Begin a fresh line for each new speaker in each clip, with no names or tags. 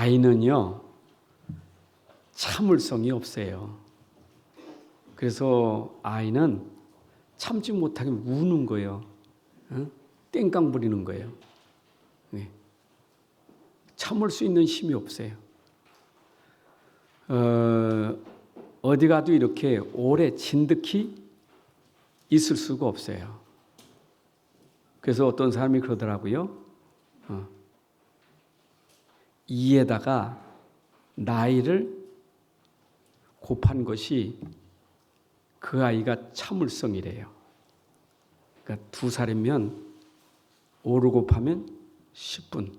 아이는요, 참을성이 없어요. 그래서 아이는 참지 못하게 우는 거예요. 땡깡 부리는 거예요. 참을 수 있는 힘이 없어요. 어디 가도 이렇게 오래 진득히 있을 수가 없어요. 그래서 어떤 사람이 그러더라고요. 이에다가 나이를 곱한 것이 그 아이가 참을성이래요. 그러니까 2살이면 5를 곱하면 10분.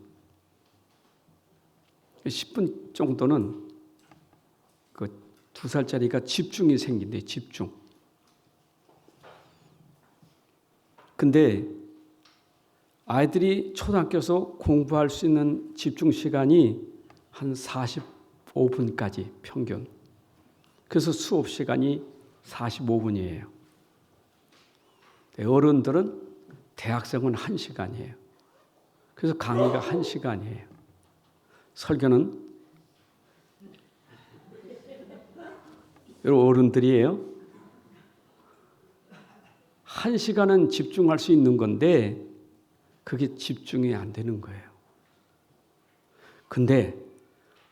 10분 정도는 그 2살짜리가 집중이 생긴대, 집중. 근데 아이들이 초등학교에서 공부할 수 있는 집중 시간이 한 45분까지 평균. 그래서 수업 시간이 45분이에요. 어른들은 대학생은 1시간이에요. 그래서 강의가 1시간이에요. 설교는 여러분 어른들이에요. 1시간은 집중할 수 있는 건데 그게 집중이 안 되는 거예요. 근데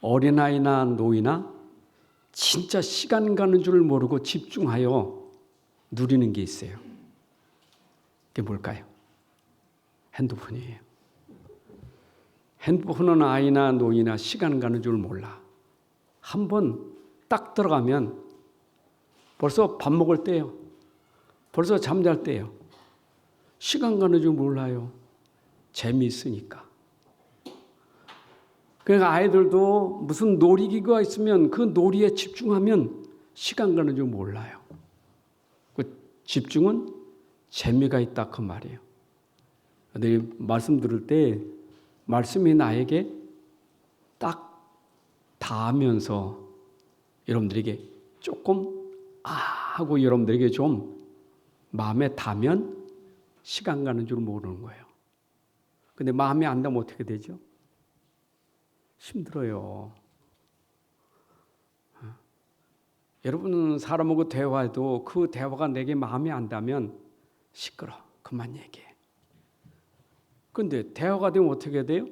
어린아이나 노인이나 진짜 시간 가는 줄 모르고 집중하여 누리는 게 있어요. 그게 뭘까요? 핸드폰이에요. 핸드폰은 아이나 노인이나 시간 가는 줄 몰라. 한번 딱 들어가면 벌써 밥 먹을 때예요. 벌써 잠잘 때예요. 시간 가는 줄 몰라요. 재미있으니까. 그러니까 아이들도 무슨 놀이기구가 있으면 그 놀이에 집중하면 시간 가는 줄 몰라요. 그 집중은 재미가 있다 그 말이에요. 늘 말씀 들을 때 말씀이 나에게 딱 닿으면서 여러분들에게 조금 하고 여러분들에게 좀 마음에 닿으면 시간 가는 줄 모르는 거예요. 근데 마음에 안 닿으면 어떻게 되죠? 힘들어요. 여러분 사람하고 대화해도 그 대화가 내게 마음에 안 닿으면 시끄러. 그만 얘기해. 근데 대화가 되면 어떻게 돼요?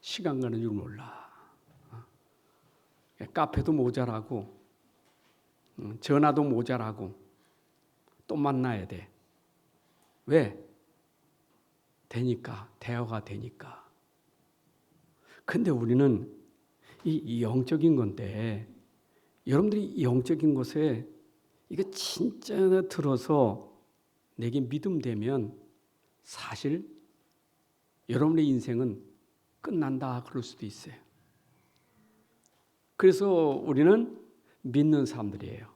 시간 가는 줄 몰라. 카페도 모자라고 전화도 모자라고 또 만나야 돼. 왜? 되니까. 대화가 되니까. 근데 우리는 이 영적인 건데 여러분들이 영적인 것에 이게 진짜 들어서 내게 믿음되면 사실 여러분의 인생은 끝난다 그럴 수도 있어요. 그래서 우리는 믿는 사람들이에요.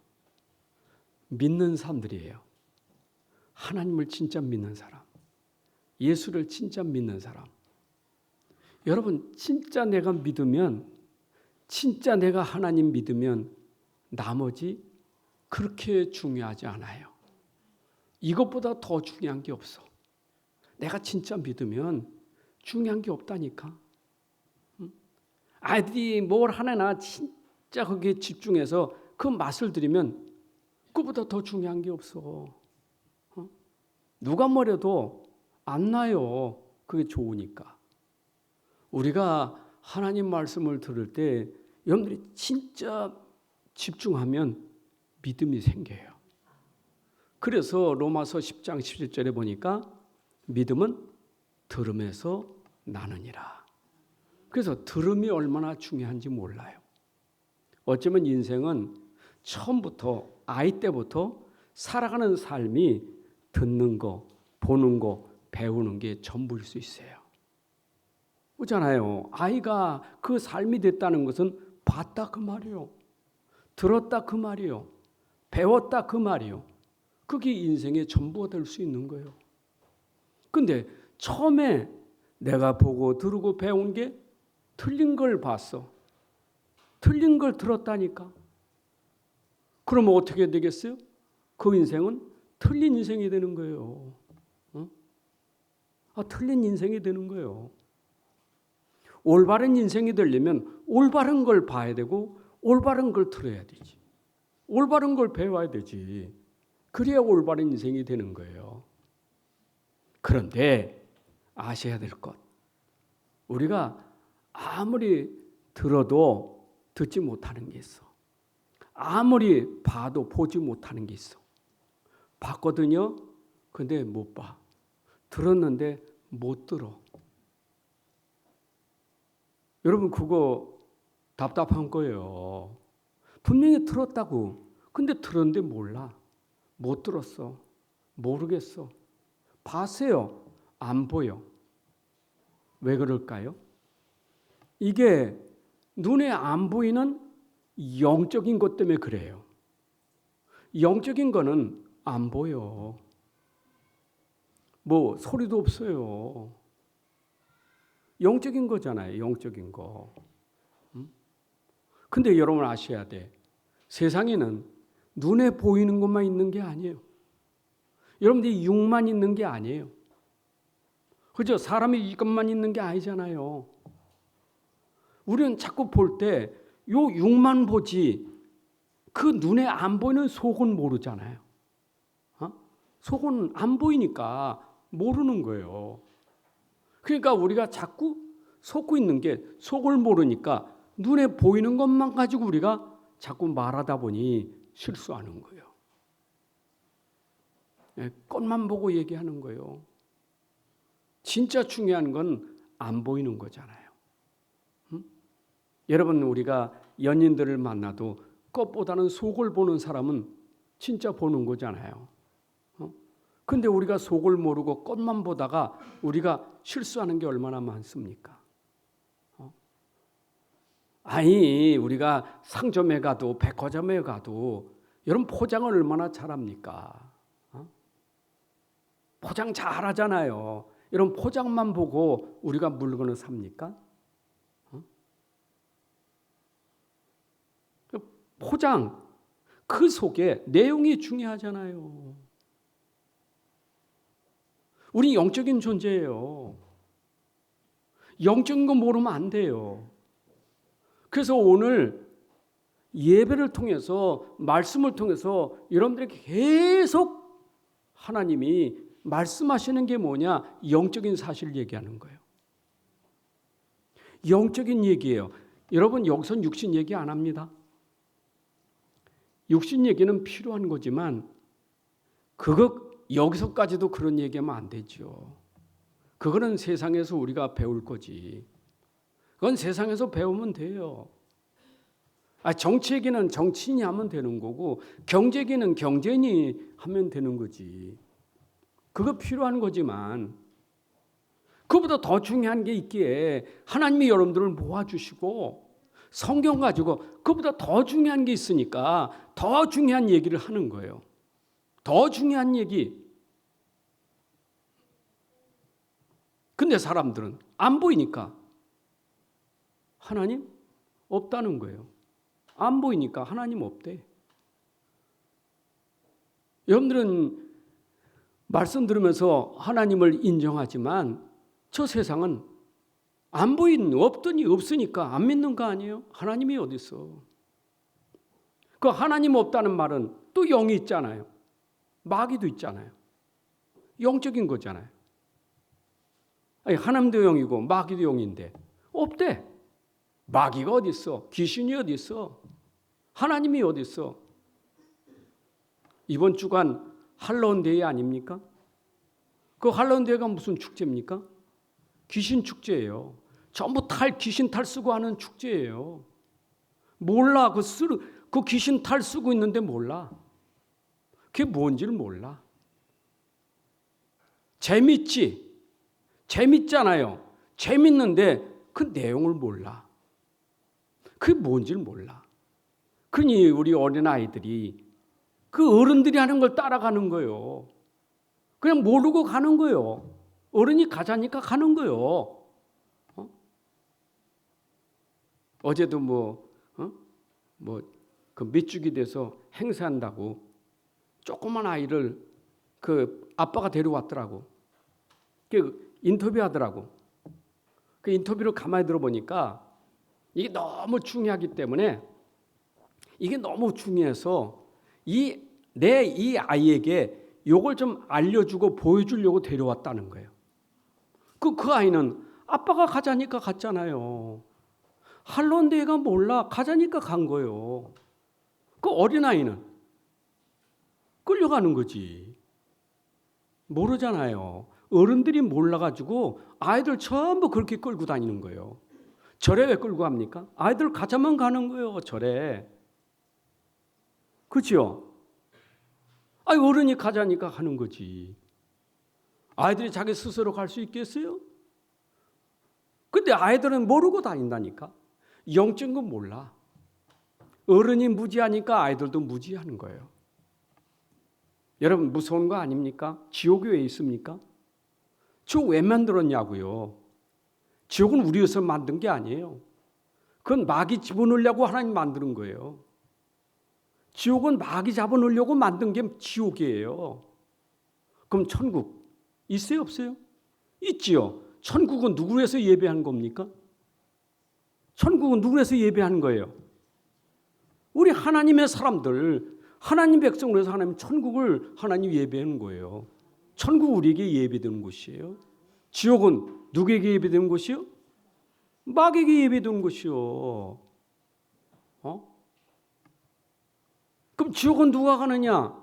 믿는 사람들이에요. 하나님을 진짜 믿는 사람. 예수를 진짜 믿는 사람. 여러분 진짜 내가 믿으면 진짜 내가 하나님 믿으면 나머지 그렇게 중요하지 않아요. 이것보다 더 중요한 게 없어. 내가 진짜 믿으면 중요한 게 없다니까. 아이들이 뭘 하나 진짜 거기에 집중해서 그 맛을 들이면 그보다 더 중요한 게 없어. 누가 뭐래도 안 나요. 그게 좋으니까. 우리가 하나님 말씀을 들을 때 여러분들이 진짜 집중하면 믿음이 생겨요. 그래서 로마서 10장 17절에 보니까 믿음은 들음에서 나느니라. 그래서 들음이 얼마나 중요한지 몰라요. 어쩌면 인생은 처음부터 아이 때부터 살아가는 삶이 듣는 거, 보는 거, 배우는 게 전부일 수 있어요. 그렇잖아요. 아이가 그 삶이 됐다는 것은 봤다 그 말이요. 들었다 그 말이요. 배웠다 그 말이요. 그게 인생의 전부가 될 수 있는 거예요. 근데 처음에 내가 보고 들고 배운 게 틀린 걸 봤어. 틀린 걸 들었다니까. 그러면 어떻게 되겠어요? 그 인생은 틀린 인생이 되는 거예요. 틀린 인생이 되는 거예요. 올바른 인생이 되려면 올바른 걸 봐야 되고 올바른 걸 들어야 되지. 올바른 걸 배워야 되지. 그래야 올바른 인생이 되는 거예요. 그런데 아셔야 될 것. 우리가 아무리 들어도 듣지 못하는 게 있어. 아무리 봐도 보지 못하는 게 있어. 봤거든요. 근데 못 봐. 들었는데 못 들어. 여러분 그거 답답한 거예요. 분명히 들었다고. 근데 들었는데 몰라. 못 들었어. 모르겠어. 봤어요. 안 보여. 왜 그럴까요? 이게 눈에 안 보이는 영적인 것 때문에 그래요. 영적인 거는 안 보여. 뭐 소리도 없어요. 영적인 거잖아요. 영적인 거. 근데 여러분 아셔야 돼. 세상에는 눈에 보이는 것만 있는 게 아니에요. 여러분들이 육만 있는 게 아니에요. 그죠? 사람이 이것만 있는 게 아니잖아요. 우리는 자꾸 볼 때 요 육만 보지 그 눈에 안 보이는 속은 모르잖아요. 속은 안 보이니까 모르는 거예요. 그러니까 우리가 자꾸 속고 있는 게 속을 모르니까 눈에 보이는 것만 가지고 우리가 자꾸 말하다 보니 실수하는 거예요. 꽃만 보고 얘기하는 거예요. 진짜 중요한 건 안 보이는 거잖아요. 여러분 우리가 연인들을 만나도 꽃보다는 속을 보는 사람은 진짜 보는 거잖아요. 근데 우리가 속을 모르고 꽃만 보다가 우리가 실수하는 게 얼마나 많습니까? 아니 우리가 상점에 가도 백화점에 가도 여러분 포장을 얼마나 잘합니까? 포장 잘하잖아요. 여러분 포장만 보고 우리가 물건을 삽니까? 포장 그 속에 내용이 중요하잖아요. 우리 영적인 존재예요. 영적인 거 모르면 안 돼요. 그래서 오늘 예배를 통해서 말씀을 통해서 여러분들에게 계속 하나님이 말씀하시는 게 뭐냐? 영적인 사실을 얘기하는 거예요. 영적인 얘기예요. 여러분 여기선 육신 얘기 안 합니다. 육신 얘기는 필요한 거지만 그거 여기서까지도 그런 얘기하면 안 되죠. 그거는 세상에서 우리가 배울 거지. 그건 세상에서 배우면 돼요. 정치 얘기는 정치인이 하면 되는 거고 경제 얘기는 경제인이 하면 되는 거지. 그거 필요한 거지만 그보다 더 중요한 게 있기에 하나님이 여러분들을 모아주시고 성경 가지고 그보다 더 중요한 게 있으니까 더 중요한 얘기를 하는 거예요. 더 중요한 얘기. 근데 사람들은 안 보이니까 하나님 없다는 거예요. 안 보이니까 하나님 없대. 여러분들은 말씀 들으면서 하나님을 인정하지만 저 세상은 안 보이는 없더니 없으니까 안 믿는 거 아니에요? 하나님이 어디 있어? 그 하나님 없다는 말은 또 영이 있잖아요. 마귀도 있잖아요. 영적인 거잖아요. 아니, 하나님도 영이고 마귀도 영인데 없대. 마귀가 어디 있어? 귀신이 어디 있어? 하나님이 어디 있어? 이번 주간 할로윈 데이 아닙니까? 그 할로윈 데이가 무슨 축제입니까? 귀신 축제예요. 전부 귀신 탈 쓰고 하는 축제예요. 몰라. 그 귀신 탈 쓰고 있는데 몰라. 그게 뭔지를 몰라. 재밌지? 재밌잖아요. 재밌는데 그 내용을 몰라. 그게 뭔지를 몰라. 그러니 우리 어린아이들이 그 어른들이 하는 걸 따라가는 거예요. 그냥 모르고 가는 거예요. 어른이 가자니까 가는 거예요. 어제도 그 밑죽이 돼서 행세한다고 조그만 아이를 그 아빠가 데려왔더라고. 그 인터뷰하더라고. 그 인터뷰를 가만히 들어보니까 이게 너무 중요하기 때문에 이게 너무 중요해서 내 이 아이에게 요걸 좀 알려주고 보여주려고 데려왔다는 거예요. 그 아이는 아빠가 가자니까 갔잖아요. 할런데 얘가 몰라. 가자니까 간 거예요. 그 어린아이는 끌려가는 거지. 모르잖아요. 어른들이 몰라가지고 아이들 전부 그렇게 끌고 다니는 거예요. 절에 왜 끌고 갑니까? 아이들 가자만 가는 거예요. 절에. 그렇죠? 어른이 가자니까 가는 거지. 아이들이 자기 스스로 갈 수 있겠어요? 근데 아이들은 모르고 다닌다니까. 영적인 건 몰라. 어른이 무지하니까 아이들도 무지하는 거예요. 여러분 무서운 거 아닙니까? 지옥이 왜 있습니까? 지옥 왜 만들었냐고요? 지옥은 우리에서 만든 게 아니에요. 그건 마귀 집어넣으려고 하나님 만드는 거예요. 지옥은 마귀 잡아놓으려고 만든 게 지옥이에요. 그럼 천국 있어요 없어요? 있지요. 천국은 누구 위해서 예배한 겁니까? 천국은 누구 위해서 예배한 거예요? 우리 하나님의 사람들, 하나님 백성을 위해서 하나님 천국을 하나님 예배하는 거예요. 천국 우리에게 예배되는 곳이에요. 지옥은 누구에게 예배되는 곳이요? 마귀에게 예배되는 곳이요. 그럼 지옥은 누가 가느냐?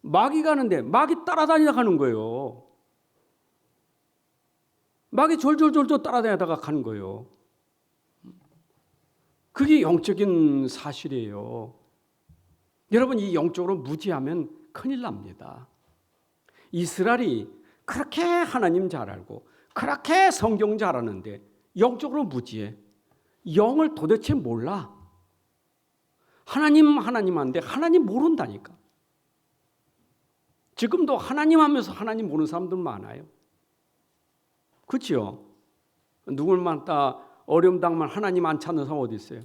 마귀 가는데 마귀 따라다니다 가는 거예요. 마귀 졸졸졸졸 따라다니다가 가는 거예요. 그게 영적인 사실이에요. 여러분 이 영적으로 무지하면 큰일 납니다. 이스라엘이 그렇게 하나님 잘 알고 그렇게 성경 잘 아는데 영적으로 무지해. 영을 도대체 몰라. 하나님 하는데 하나님 모른다니까. 지금도 하나님 하면서 하나님 모르는 사람들 많아요. 그렇죠? 누굴 만나 어려움 당만 하나님 안 찾는 사람 어디 있어요?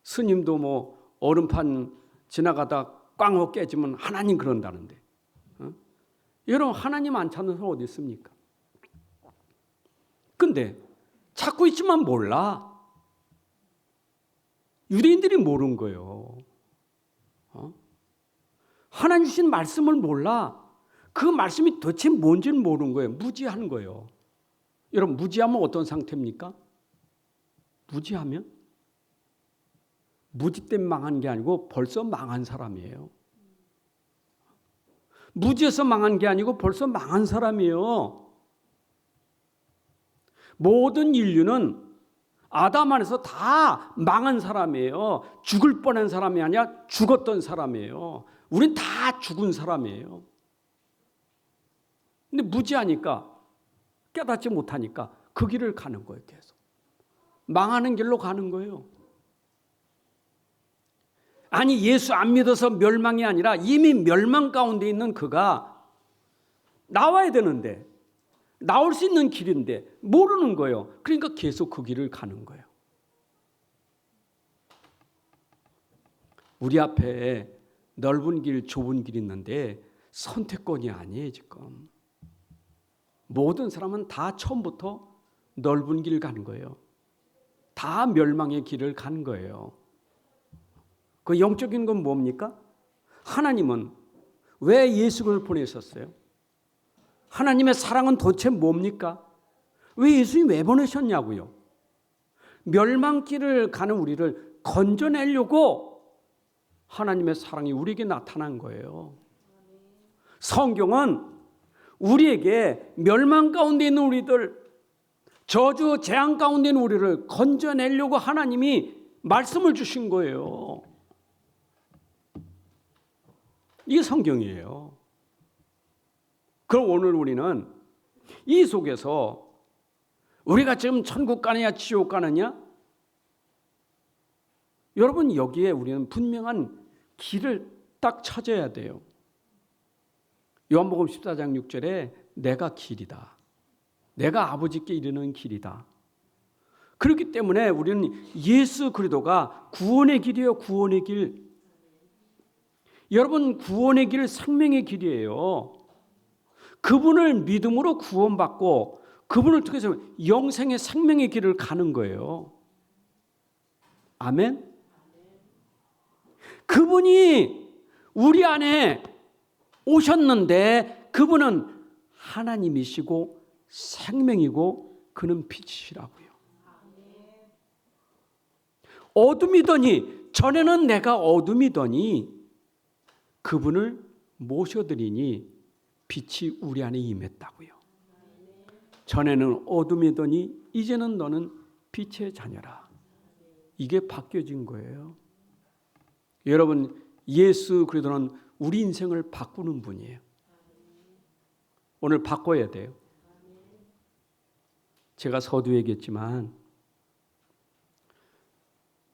스님도 뭐 얼음판 지나가다 꽝 깨지면 하나님 그런다는데. 여러분 하나님 안 찾는 사람 어디 있습니까? 근데 찾고 있지만 몰라. 유대인들이 모르는 거예요. 하나님 주신 말씀을 몰라. 그 말씀이 도대체 뭔지는 모르는 거예요. 무지하는 거예요. 여러분 무지하면 어떤 상태입니까? 무지하면? 무지 때문에 망한 게 아니고 벌써 망한 사람이에요. 무지해서 망한 게 아니고 벌써 망한 사람이에요. 모든 인류는 아담 안에서 다 망한 사람이에요. 죽을 뻔한 사람이 아니라 죽었던 사람이에요. 우린 다 죽은 사람이에요. 근데 무지하니까 깨닫지 못하니까 그 길을 가는 거예요. 계속. 망하는 길로 가는 거예요. 아니 예수 안 믿어서 멸망이 아니라 이미 멸망 가운데 있는 그가 나와야 되는데 나올 수 있는 길인데 모르는 거예요. 그러니까 계속 그 길을 가는 거예요. 우리 앞에 넓은 길, 좁은 길이 있는데 선택권이 아니에요 지금. 모든 사람은 다 처음부터 넓은 길 가는 거예요. 다 멸망의 길을 가는 거예요. 그 영적인 건 뭡니까? 하나님은 왜 예수를 보내셨어요? 하나님의 사랑은 도대체 뭡니까? 왜 예수님 왜 보내셨냐고요? 멸망길을 가는 우리를 건져내려고 하나님의 사랑이 우리에게 나타난 거예요. 성경은 우리에게 멸망 가운데 있는 우리들, 저주 재앙 가운데 있는 우리를 건져내려고 하나님이 말씀을 주신 거예요. 이게 성경이에요. 그럼 오늘 우리는 이 속에서 우리가 지금 천국 가느냐 지옥 가느냐? 여러분 여기에 우리는 분명한 길을 딱 찾아야 돼요. 요한복음 14장 6절에 내가 길이다. 내가 아버지께 이르는 길이다. 그렇기 때문에 우리는 예수 그리스도가 구원의 길이에요. 구원의 길. 여러분 구원의 길 생명의 길이에요. 그분을 믿음으로 구원받고 그분을 통해서 영생의 생명의 길을 가는 거예요. 아멘. 그분이 우리 안에 오셨는데 그분은 하나님이시고 생명이고 그는 빛이시라고요. 어둠이더니, 전에는 내가 어둠이더니 그분을 모셔드리니 빛이 우리 안에 임했다고요. 전에는 어둠이더니 이제는 너는 빛의 자녀라. 이게 바뀌어진 거예요. 여러분, 예수 그리스도는 우리 인생을 바꾸는 분이에요. 오늘 바꿔야 돼요. 제가 서두에 얘기했지만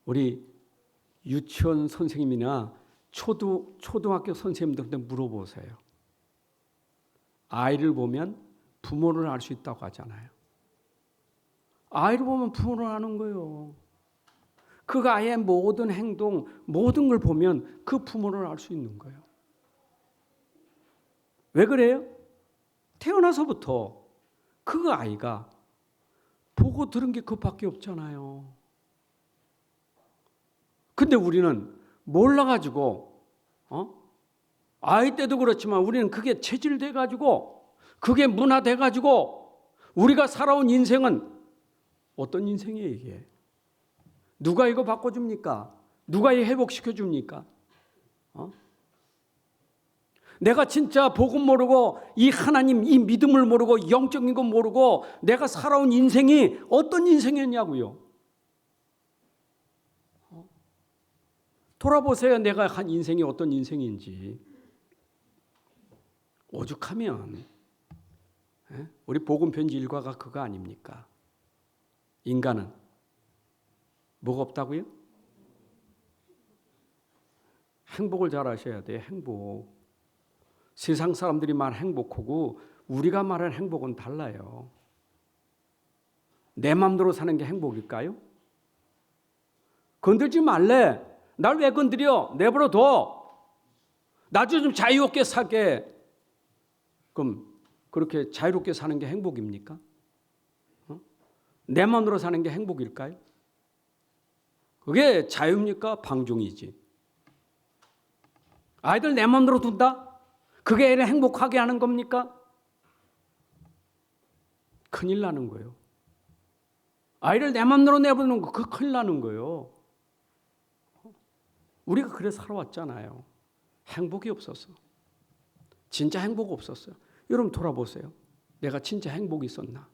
우리 유치원 선생님이나 초등학교 선생님들한테 물어보세요. 아이를 보면 부모를 알 수 있다고 하잖아요. 아이를 보면 부모를 아는 거예요. 그 아이의 모든 행동, 모든 걸 보면 그 부모를 알 수 있는 거예요. 왜 그래요? 태어나서부터 그 아이가 보고 들은 게 그밖에 없잖아요. 근데 우리는 몰라가지고, 아이 때도 그렇지만 우리는 그게 체질돼가지고, 그게 문화돼가지고, 우리가 살아온 인생은 어떤 인생이에요, 이게? 누가 이거 바꿔줍니까? 누가 이 회복시켜줍니까? 내가 진짜 복음 모르고 이 하나님, 이 믿음을 모르고 영적인 거 모르고 내가 살아온 인생이 어떤 인생이었냐고요. 돌아보세요. 내가 한 인생이 어떤 인생인지. 오죽하면 우리 복음 편지 일과가 그거 아닙니까? 인간은 뭐가 없다고요? 행복을 잘 하셔야 돼요. 행복. 세상 사람들이 말하는 행복하고 우리가 말하는 행복은 달라요. 내 마음대로 사는 게 행복일까요? 건들지 말래. 날 왜 건드려? 내버려둬. 나 좀 자유롭게 살게. 그럼 그렇게 자유롭게 사는 게 행복입니까? 내 마음대로 사는 게 행복일까요? 그게 자유입니까? 방종이지. 아이들 내 마음대로 둔다? 그게 애를 행복하게 하는 겁니까? 큰일 나는 거예요. 아이를 내 마음대로 내버리는 거, 그거 큰일 나는 거예요. 우리가 그래 살아왔잖아요. 행복이 없었어. 진짜 행복 없었어요. 여러분 돌아보세요. 내가 진짜 행복이 있었나?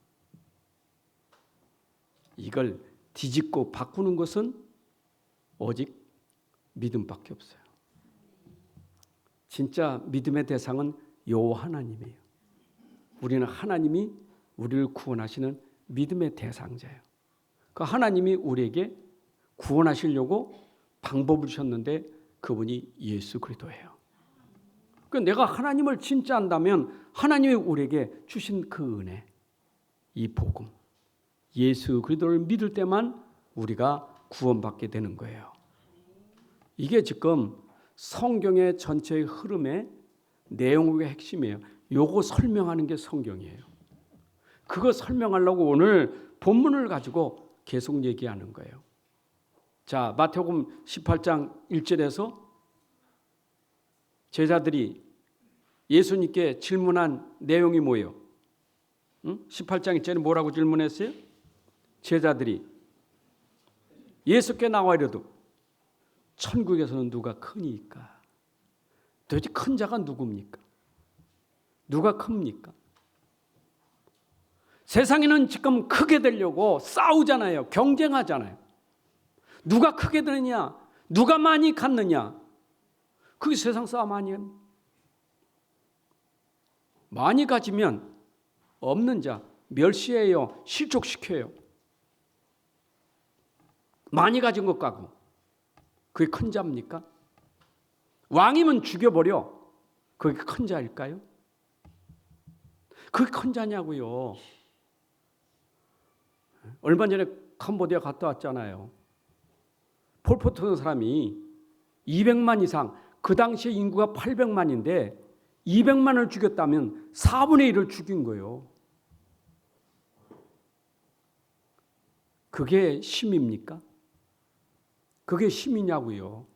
이걸 뒤집고 바꾸는 것은 오직 믿음밖에 없어요. 진짜 믿음의 대상은 여호와 하나님이에요. 우리는 하나님이 우리를 구원하시는 믿음의 대상자예요. 그 하나님이 우리에게 구원하시려고 방법을 주셨는데 그분이 예수 그리스도예요. 그러니까 내가 하나님을 진짜 안다면 하나님이 우리에게 주신 그 은혜, 이 복음, 예수 그리스도를 믿을 때만 우리가 구원받게 되는 거예요. 이게 지금 성경의 전체의 흐름의 내용의 핵심이에요. 요거 설명하는 게 성경이에요. 그거 설명하려고 오늘 본문을 가지고 계속 얘기하는 거예요. 자, 마태복음 18장 1절에서 제자들이 예수님께 질문한 내용이 뭐예요? 18장 1절에 뭐라고 질문했어요? 제자들이 예수께 나와 이르되 천국에서는 누가 크니까? 도대체 큰 자가 누굽니까? 누가 큽니까? 세상에는 지금 크게 되려고 싸우잖아요. 경쟁하잖아요. 누가 크게 되느냐? 누가 많이 갖느냐? 그게 세상 싸움 아니에요? 많이 가지면 없는 자 멸시해요. 실족시켜요. 많이 가진 것 같고 그게 큰 자입니까? 왕이면 죽여버려. 그게 큰 자일까요? 그게 큰 자냐고요. 얼마 전에 캄보디아 갔다 왔잖아요. 폴포트라는 사람이 200만 이상, 그 당시에 인구가 800만인데 200만을 죽였다면 4분의 1을 죽인 거예요. 그게 힘입니까? 그게 힘이냐고요.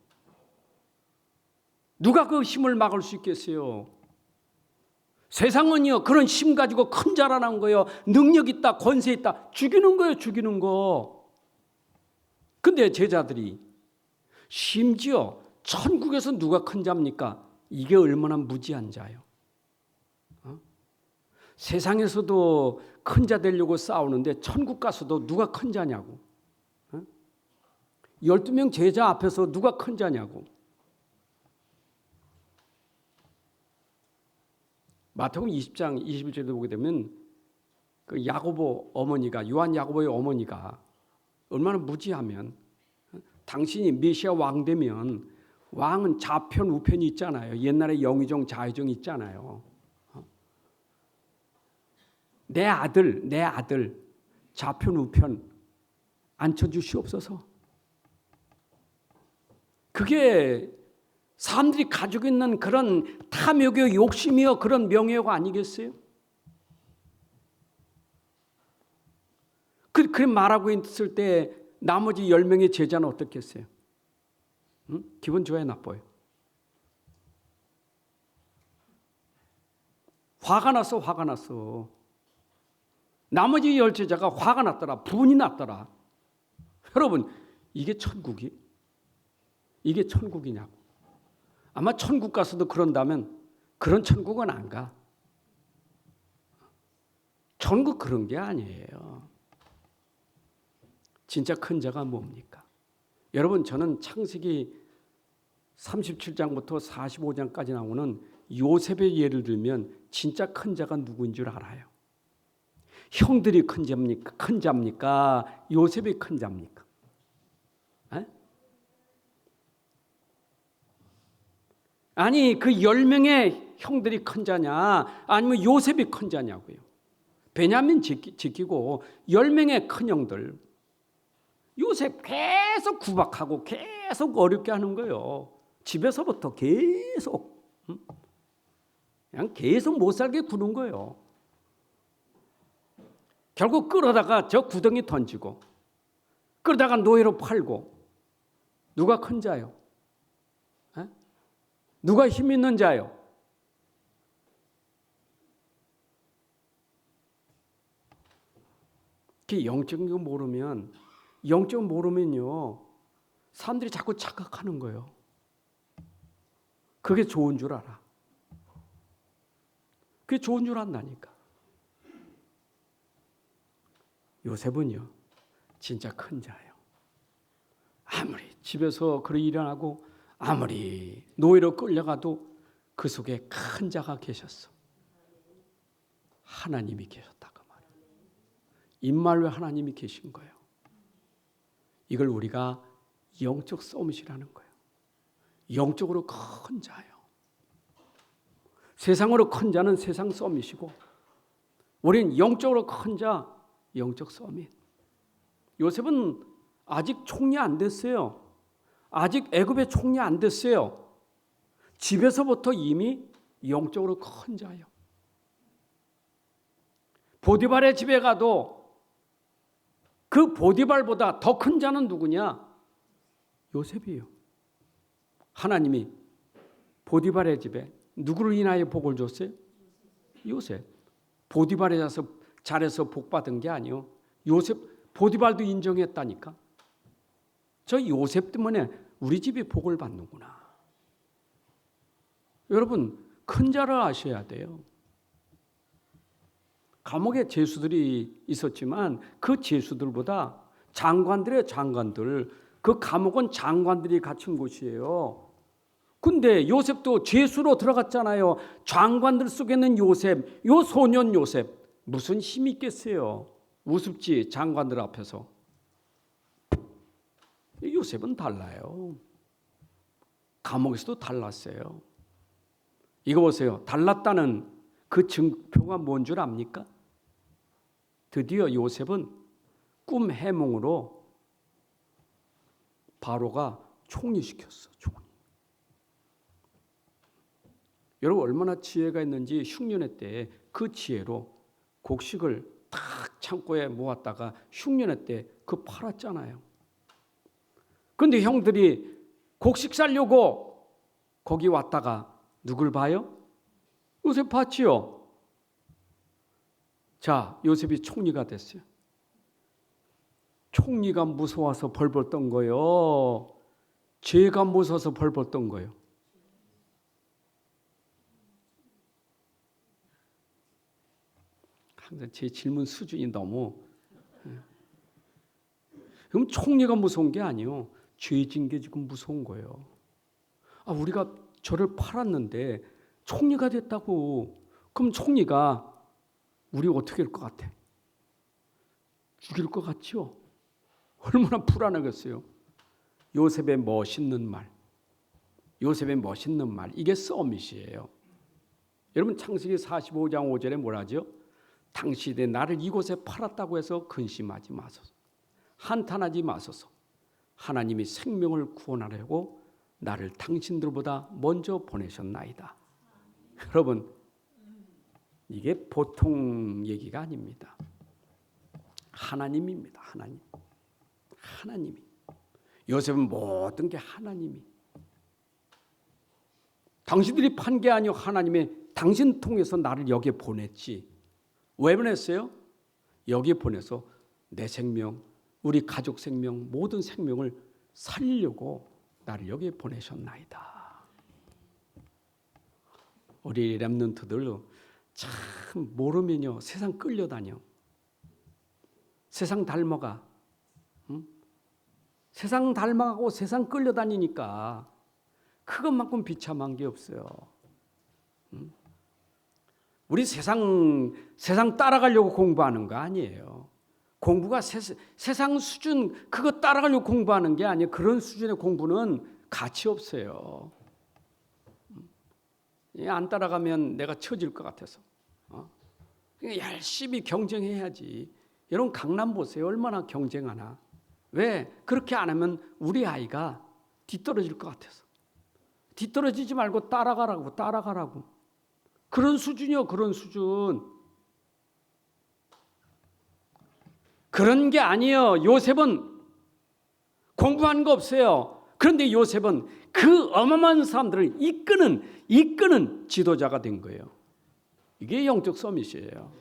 누가 그 힘을 막을 수 있겠어요? 세상은요, 그런 힘 가지고 큰 자라난 거예요. 능력 있다, 권세 있다. 죽이는 거예요, 죽이는 거. 근데 제자들이 심지어 천국에서 누가 큰 자입니까? 이게 얼마나 무지한 자요. 세상에서도 큰 자 되려고 싸우는데 천국 가서도 누가 큰 자냐고. 12명 제자 앞에서 누가 큰 자냐고. 마태복음 20장 21절에 보게 되면 그 야고보 어머니가, 요한 야고보의 어머니가 얼마나 무지하면, 당신이 메시아 왕 되면, 왕은 좌편 우편이 있잖아요. 옛날에 영의정 좌의정 있잖아요. 내 아들 좌편 우편 앉혀주시옵소서. 그게 사람들이 가지고 있는 그런 탐욕이요, 욕심이요, 그런 명예가 아니겠어요? 그렇게 말하고 있을 때 나머지 10명의 제자는 어떻겠어요? 응? 기분 좋아요, 나빠요? 화가 났어. 나머지 10제자가 화가 났더라. 분이 났더라. 여러분, 이게 천국이냐고. 아마 천국 가서도 그런다면 그런 천국은 안 가. 천국 그런 게 아니에요. 진짜 큰 자가 뭡니까? 여러분, 저는 창세기 37장부터 45장까지 나오는 요셉의 예를 들면 진짜 큰 자가 누구인 줄 알아요. 형들이 큰 자입니까? 요셉이 큰 자입니까? 에? 아니, 그 10명의 형들이 큰 자냐, 아니면 요셉이 큰 자냐고요. 베냐민 지키고 10명의 큰 형들, 요셉 계속 구박하고 계속 어렵게 하는 거예요. 집에서부터 계속, 그냥 계속 못 살게 구는 거예요. 결국 끌어다가 저 구덩이 던지고, 끌어다가 노예로 팔고. 누가 큰 자요? 에? 누가 힘 있는 자요? 그 영적인 거 모르면요, 사람들이 자꾸 착각하는 거예요. 그게 좋은 줄 알아. 그게 좋은 줄 안다니까. 요셉은요, 진짜 큰 자예요. 아무리 집에서 그런 일을 하고 아무리 노예로 끌려가도 그 속에 큰 자가 계셨어. 하나님이 계셨다고 말이에요. 임말로 하나님이 계신 거예요. 이걸 우리가 영적 싸움이라는 거예요. 영적으로 큰 자예요. 세상으로 큰 자는 세상 싸움이시고, 우리는 영적으로 큰 자, 영적 싸움이. 요셉은 아직 총리 안 됐어요. 아직 애굽의 총리 안 됐어요. 집에서부터 이미 영적으로 큰 자예요. 보디발의 집에 가도 그 보디발보다 더 큰 자는 누구냐? 요셉이에요. 하나님이 보디발의 집에 누구를 인하여 복을 줬어요? 요셉. 보디발에 잘해서 복 받은 게 아니요. 요셉, 보디발도 인정했다니까. 저 요셉 때문에 우리 집이 복을 받는구나. 여러분, 큰 자를 아셔야 돼요. 감옥에 죄수들이 있었지만 그 죄수들보다 장관들의 장관들, 그 감옥은 장관들이 갇힌 곳이에요. 근데 요셉도 죄수로 들어갔잖아요. 장관들 속에 있는 요셉, 요 소년 요셉, 무슨 힘이 있겠어요? 우습지, 장관들 앞에서. 요셉은 달라요. 감옥에서도 달랐어요. 이거 보세요. 달랐다는 그 증표가 뭔 줄 압니까? 드디어 요셉은 꿈 해몽으로 바로가 총리시켰어. 총리. 여러분, 얼마나 지혜가 있는지 흉년회 때 그 지혜로 곡식을 탁 창고에 모았다가 흉년회 때 그 그 팔았잖아요. 그런데 형들이 곡식 살려고 거기 왔다가 누굴 봐요? 요셉 봤지요. 자, 요셉이 총리가 됐어요. 총리가 무서워서 벌벌 떤 거예요? 죄가 무서워서 벌벌 떤 거예요? 항상 제 질문 수준이 너무. 그럼 총리가 무서운 게 아니에요. 죄진 게 지금 무서운 거예요. 우리가 저를 팔았는데 총리가 됐다고. 그럼 총리가 우리 어떻게 할 것 같아? 죽일 것 같죠? 얼마나 불안하겠어요. 요셉의 멋있는 말. 요셉의 멋있는 말. 이게 서밋이에요. 여러분 창세기 45장 5절에 뭐라 하죠? 당신이 나를 이곳에 팔았다고 해서 근심하지 마소서. 한탄하지 마소서. 하나님이 생명을 구원하려고 나를 당신들보다 먼저 보내셨나이다. 여러분, 이게 보통 얘기가 아닙니다. 하나님입니다. 하나님이. 요셉은 모든 게 하나님이. 당신들이 판 게 아니요 하나님이 당신 통해서 나를 여기에 보냈지. 왜 보냈어요? 여기에 보내서 내 생명, 우리 가족 생명, 모든 생명을 살리려고 나를 여기에 보내셨나이다. 우리 렘넌트들 참 모르면요 세상 끌려다녀. 세상 닮아가. 세상 닮아가고 세상 끌려다니니까 그것만큼 비참한 게 없어요. 우리 세상 따라가려고 공부하는 거 아니에요. 공부가 세상 수준 그거 따라가려고 공부하는 게 아니에요. 그런 수준의 공부는 가치 없어요. 안 따라가면 내가 처질 것 같아서. 열심히 경쟁해야지. 여러분 강남 보세요. 얼마나 경쟁하나. 왜? 그렇게 안 하면 우리 아이가 뒤떨어질 것 같아서. 뒤떨어지지 말고 따라가라고. 그런 수준이요. 그런 수준. 그런 게 아니에요. 요셉은 공부하는 거 없어요. 그런데 요셉은 그 어마어마한 사람들을 이끄는 지도자가 된 거예요. 이게 영적 서밋이에요.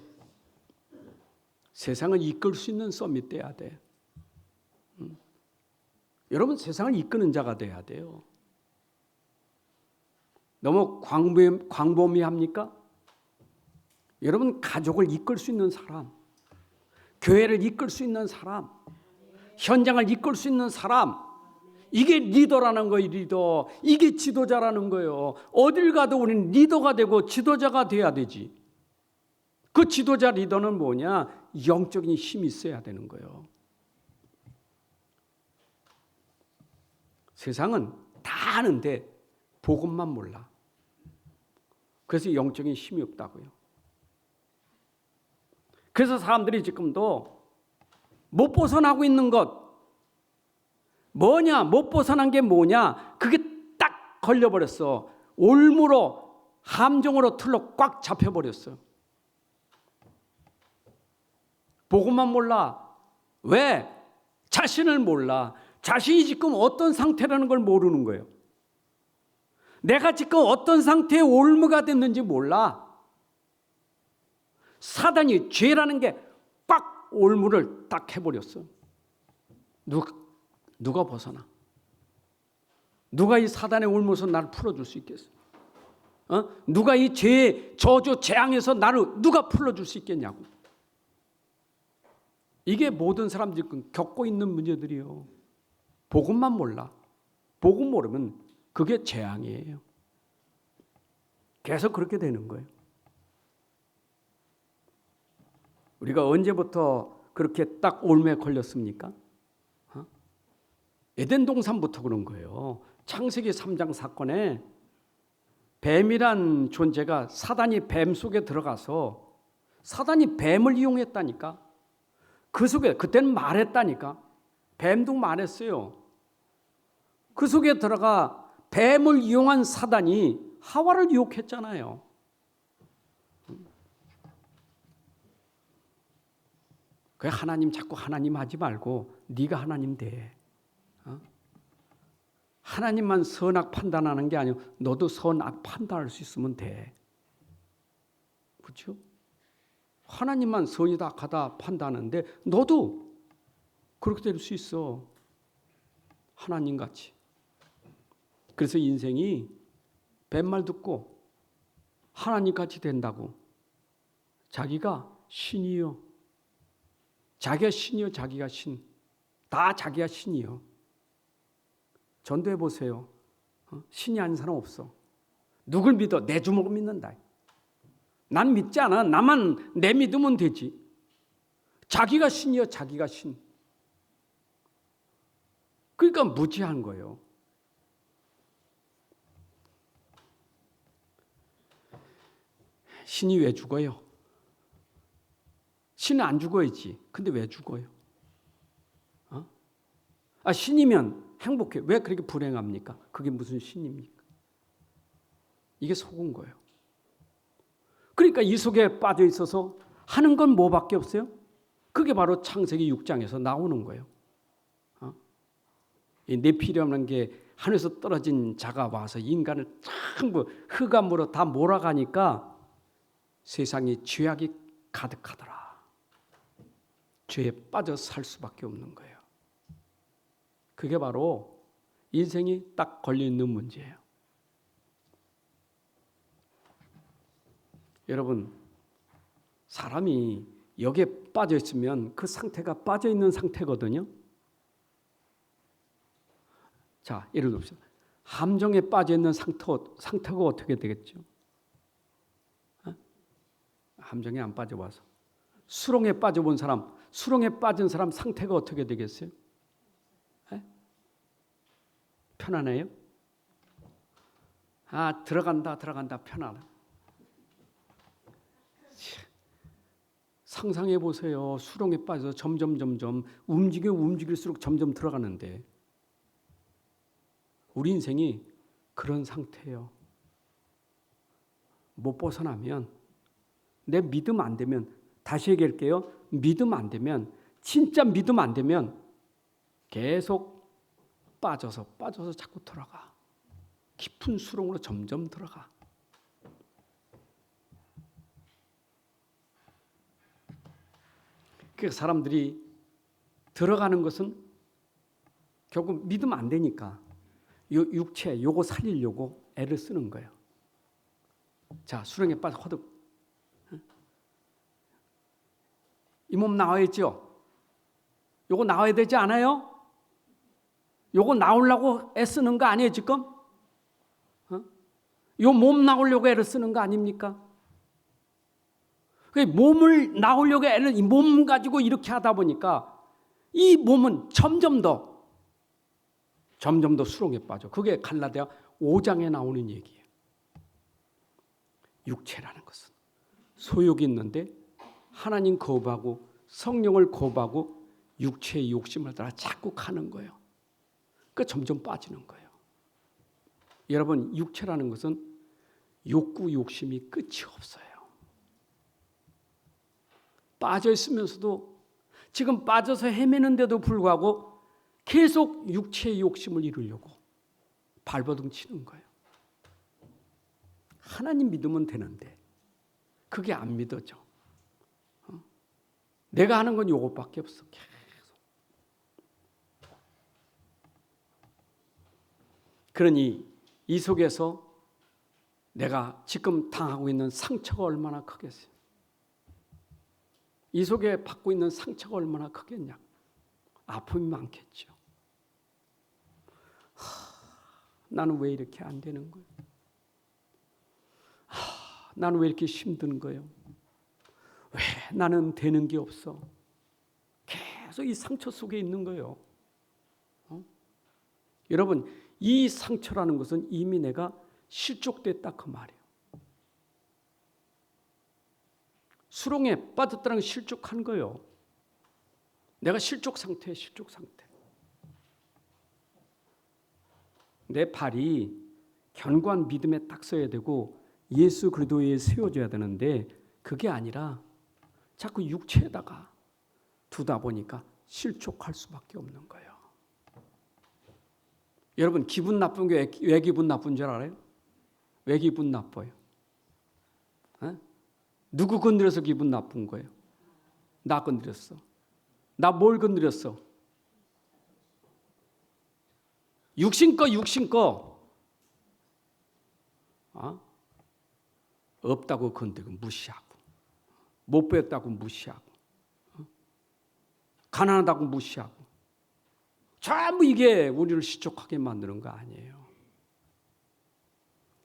세상을 이끌 수 있는 서밋 돼야 돼. 여러분 세상을 이끄는 자가 돼야 돼요. 너무 광범위합니까? 여러분 가족을 이끌 수 있는 사람, 교회를 이끌 수 있는 사람, 현장을 이끌 수 있는 사람, 이게 리더라는 거예요. 리더. 이게 지도자라는 거예요. 어딜 가도 우리는 리더가 되고 지도자가 돼야 되지. 그 지도자 리더는 뭐냐? 영적인 힘이 있어야 되는 거예요. 세상은 다 아는데 복음만 몰라. 그래서 영적인 힘이 없다고요. 그래서 사람들이 지금도 못 벗어나고 있는 것 뭐냐? 못 벗어난 게 뭐냐? 그게 딱 걸려버렸어. 올무로 함정으로 틀로 꽉 잡혀버렸어. 복음만 몰라. 왜? 자신을 몰라. 자신이 지금 어떤 상태라는 걸 모르는 거예요. 내가 지금 어떤 상태에 올무가 됐는지 몰라. 사단이 죄라는 게 꽉 올무를 딱 해버렸어. 누가 벗어나? 누가 이 사단의 올무에서 나를 풀어줄 수 있겠어? 누가 이 죄의 저주 재앙에서 나를 누가 풀어줄 수 있겠냐고. 이게 모든 사람들이 겪고 있는 문제들이요. 복음만 몰라. 복음 모르면 그게 재앙이에요. 계속 그렇게 되는 거예요. 우리가 언제부터 그렇게 딱 올무에 걸렸습니까? 에덴 동산부터 그런 거예요. 창세기 3장 사건에 뱀이란 존재가 사단이 뱀 속에 들어가서 사단이 뱀을 이용했다니까. 그 속에 그때는 말했다니까. 뱀도 말했어요. 그 속에 들어가 뱀을 이용한 사단이 하와를 유혹했잖아요. 그 하나님 자꾸 하나님 하지 말고 네가 하나님 돼. 하나님만 선악 판단하는 게 아니고 너도 선악 판단할 수 있으면 돼. 그렇죠? 하나님만 선이다 악하다 판단하는데 너도 그렇게 될 수 있어. 하나님같이. 그래서 인생이 뱃말 듣고 하나님같이 된다고. 자기가 신이요. 자기가 신이요. 자기가 신. 다 자기가 신이요. 전도해 보세요. 신이 아닌 사람 없어. 누굴 믿어? 내 주먹을 믿는다. 난 믿지 않아. 나만 내 믿으면 되지. 자기가 신이요. 자기가 신. 그러니까 무지한 거예요. 신이 왜 죽어요? 신은 안 죽어야지. 근데 왜 죽어요? 신이면 행복해. 왜 그렇게 불행합니까? 그게 무슨 신입니까? 이게 속은 거예요. 그러니까 이 속에 빠져 있어서 하는 건 뭐밖에 없어요? 그게 바로 창세기 6장에서 나오는 거예요. 이 네피림이라는 게 하늘에서 떨어진 자가 와서 인간을 전부 흑암으로 다 몰아가니까 세상에 죄악이 가득하더라. 죄에 빠져 살 수밖에 없는 거예요. 그게 바로 인생이 딱 걸려있는 문제예요. 여러분, 사람이 여기에 빠져 있으면 그 상태가 빠져 있는 상태거든요. 자, 예를 들어서 함정에 빠져 있는 상태가 어떻게 되겠죠? 함정에 안 빠져봐서. 수렁에 빠져본 사람, 수렁에 빠진 사람 상태가 어떻게 되겠어요? 편안해요? 들어간다 편안해. 상상해 보세요. 수렁에 빠져서 점점 움직일수록 점점 들어가는데 우리 인생이 그런 상태예요. 못 벗어나면 내 믿음 안 되면 다시 얘기할게요. 믿음 안 되면 진짜 믿음 안 되면 계속 빠져서 자꾸 들어가. 깊은 수렁으로 점점 들어가. 그러니까 사람들이 들어가는 것은 결국 믿음 안 되니까 육체 요거 살리려고 애를 쓰는 거예요. 자, 수렁에 빠져 허득. 이 몸 나와야죠. 요거 나와야 되지 않아요? 요거 나오려고 애쓰는 거 아니에요, 지금? 요 몸 나오려고 애를 쓰는 거 아닙니까? 몸을 나오려고 애를 이 몸 가지고 이렇게 하다 보니까 이 몸은 점점 더 수렁에 빠져. 그게 갈라디아 5장에 나오는 얘기예요. 육체라는 것은 소욕이 있는데 하나님 거부하고 성령을 거부하고 육체의 욕심을 따라 자꾸 가는 거예요. 그러니까 점점 빠지는 거예요. 여러분, 육체라는 것은 욕구, 욕심이 끝이 없어요. 빠져 있으면서도 지금 빠져서 헤매는데도 불구하고 계속 육체의 욕심을 이루려고 발버둥 치는 거예요. 하나님 믿으면 되는데 그게 안 믿어져. 내가 하는 건 이것밖에 없어. 계속. 그러니 이 속에서 내가 지금 당하고 있는 상처가 얼마나 크겠어요. 이 속에 받고 있는 상처가 얼마나 크겠냐. 아픔이 많겠죠. 나는 왜 이렇게 안 되는 거예요? 나는 왜 이렇게 힘든 거예요? 왜 나는 되는 게 없어? 계속 이 상처 속에 있는 거예요. 여러분, 이 상처라는 것은 이미 내가 실족됐다 그 말이에요. 수렁에 빠졌다는 건 실족한 거예요. 내가 실족 상태에 실족 상태. 내 발이 견고한 믿음에 딱 서야 되고 예수 그리스도에 세워져야 되는데 그게 아니라 자꾸 육체에다가 두다 보니까 실족할 수밖에 없는 거예요. 여러분, 기분 나쁜 게 왜 기분 나쁜 줄 알아요? 왜 기분 나빠요? 에? 누구 건드려서 기분 나쁜 거예요? 나 건드렸어. 나 뭘 건드렸어? 육신 거. 없다고 건드리고 무시하고, 못 배웠다고 무시하고, 가난하다고 무시하고, 전부 이게 우리를 실족하게 만드는 거 아니에요.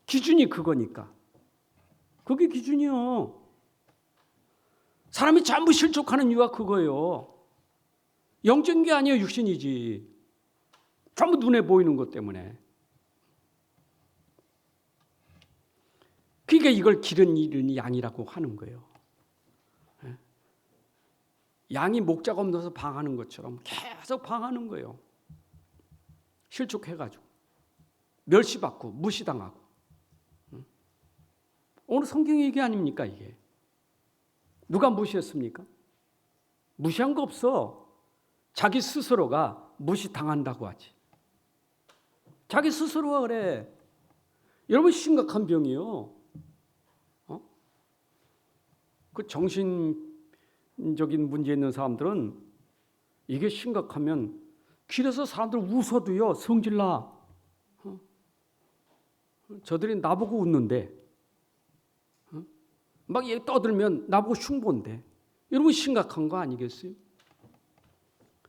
기준이 그거니까. 그게 기준이요. 사람이 전부 실족하는 이유가 그거예요. 영적인 게 아니에요. 육신이지. 전부 눈에 보이는 것 때문에. 그러니까 이걸 기른 잃은 양이라고 하는 거예요. 양이 목자가 없어서 방하는 것처럼 계속 방하는 거예요. 실족해가지고 멸시받고 무시당하고. 오늘 성경 얘기 아닙니까 이게? 누가 무시했습니까? 무시한 거 없어. 자기 스스로가 무시당한다고 하지. 자기 스스로가 그래. 여러분, 심각한 병이요. 그 정신적인 문제 있는 사람들은 이게 심각하면 길에서 사람들 웃어도요 성질나. 저들이 나보고 웃는데 막 떠들면 나보고 흉본데. 여러분, 심각한 거 아니겠어요?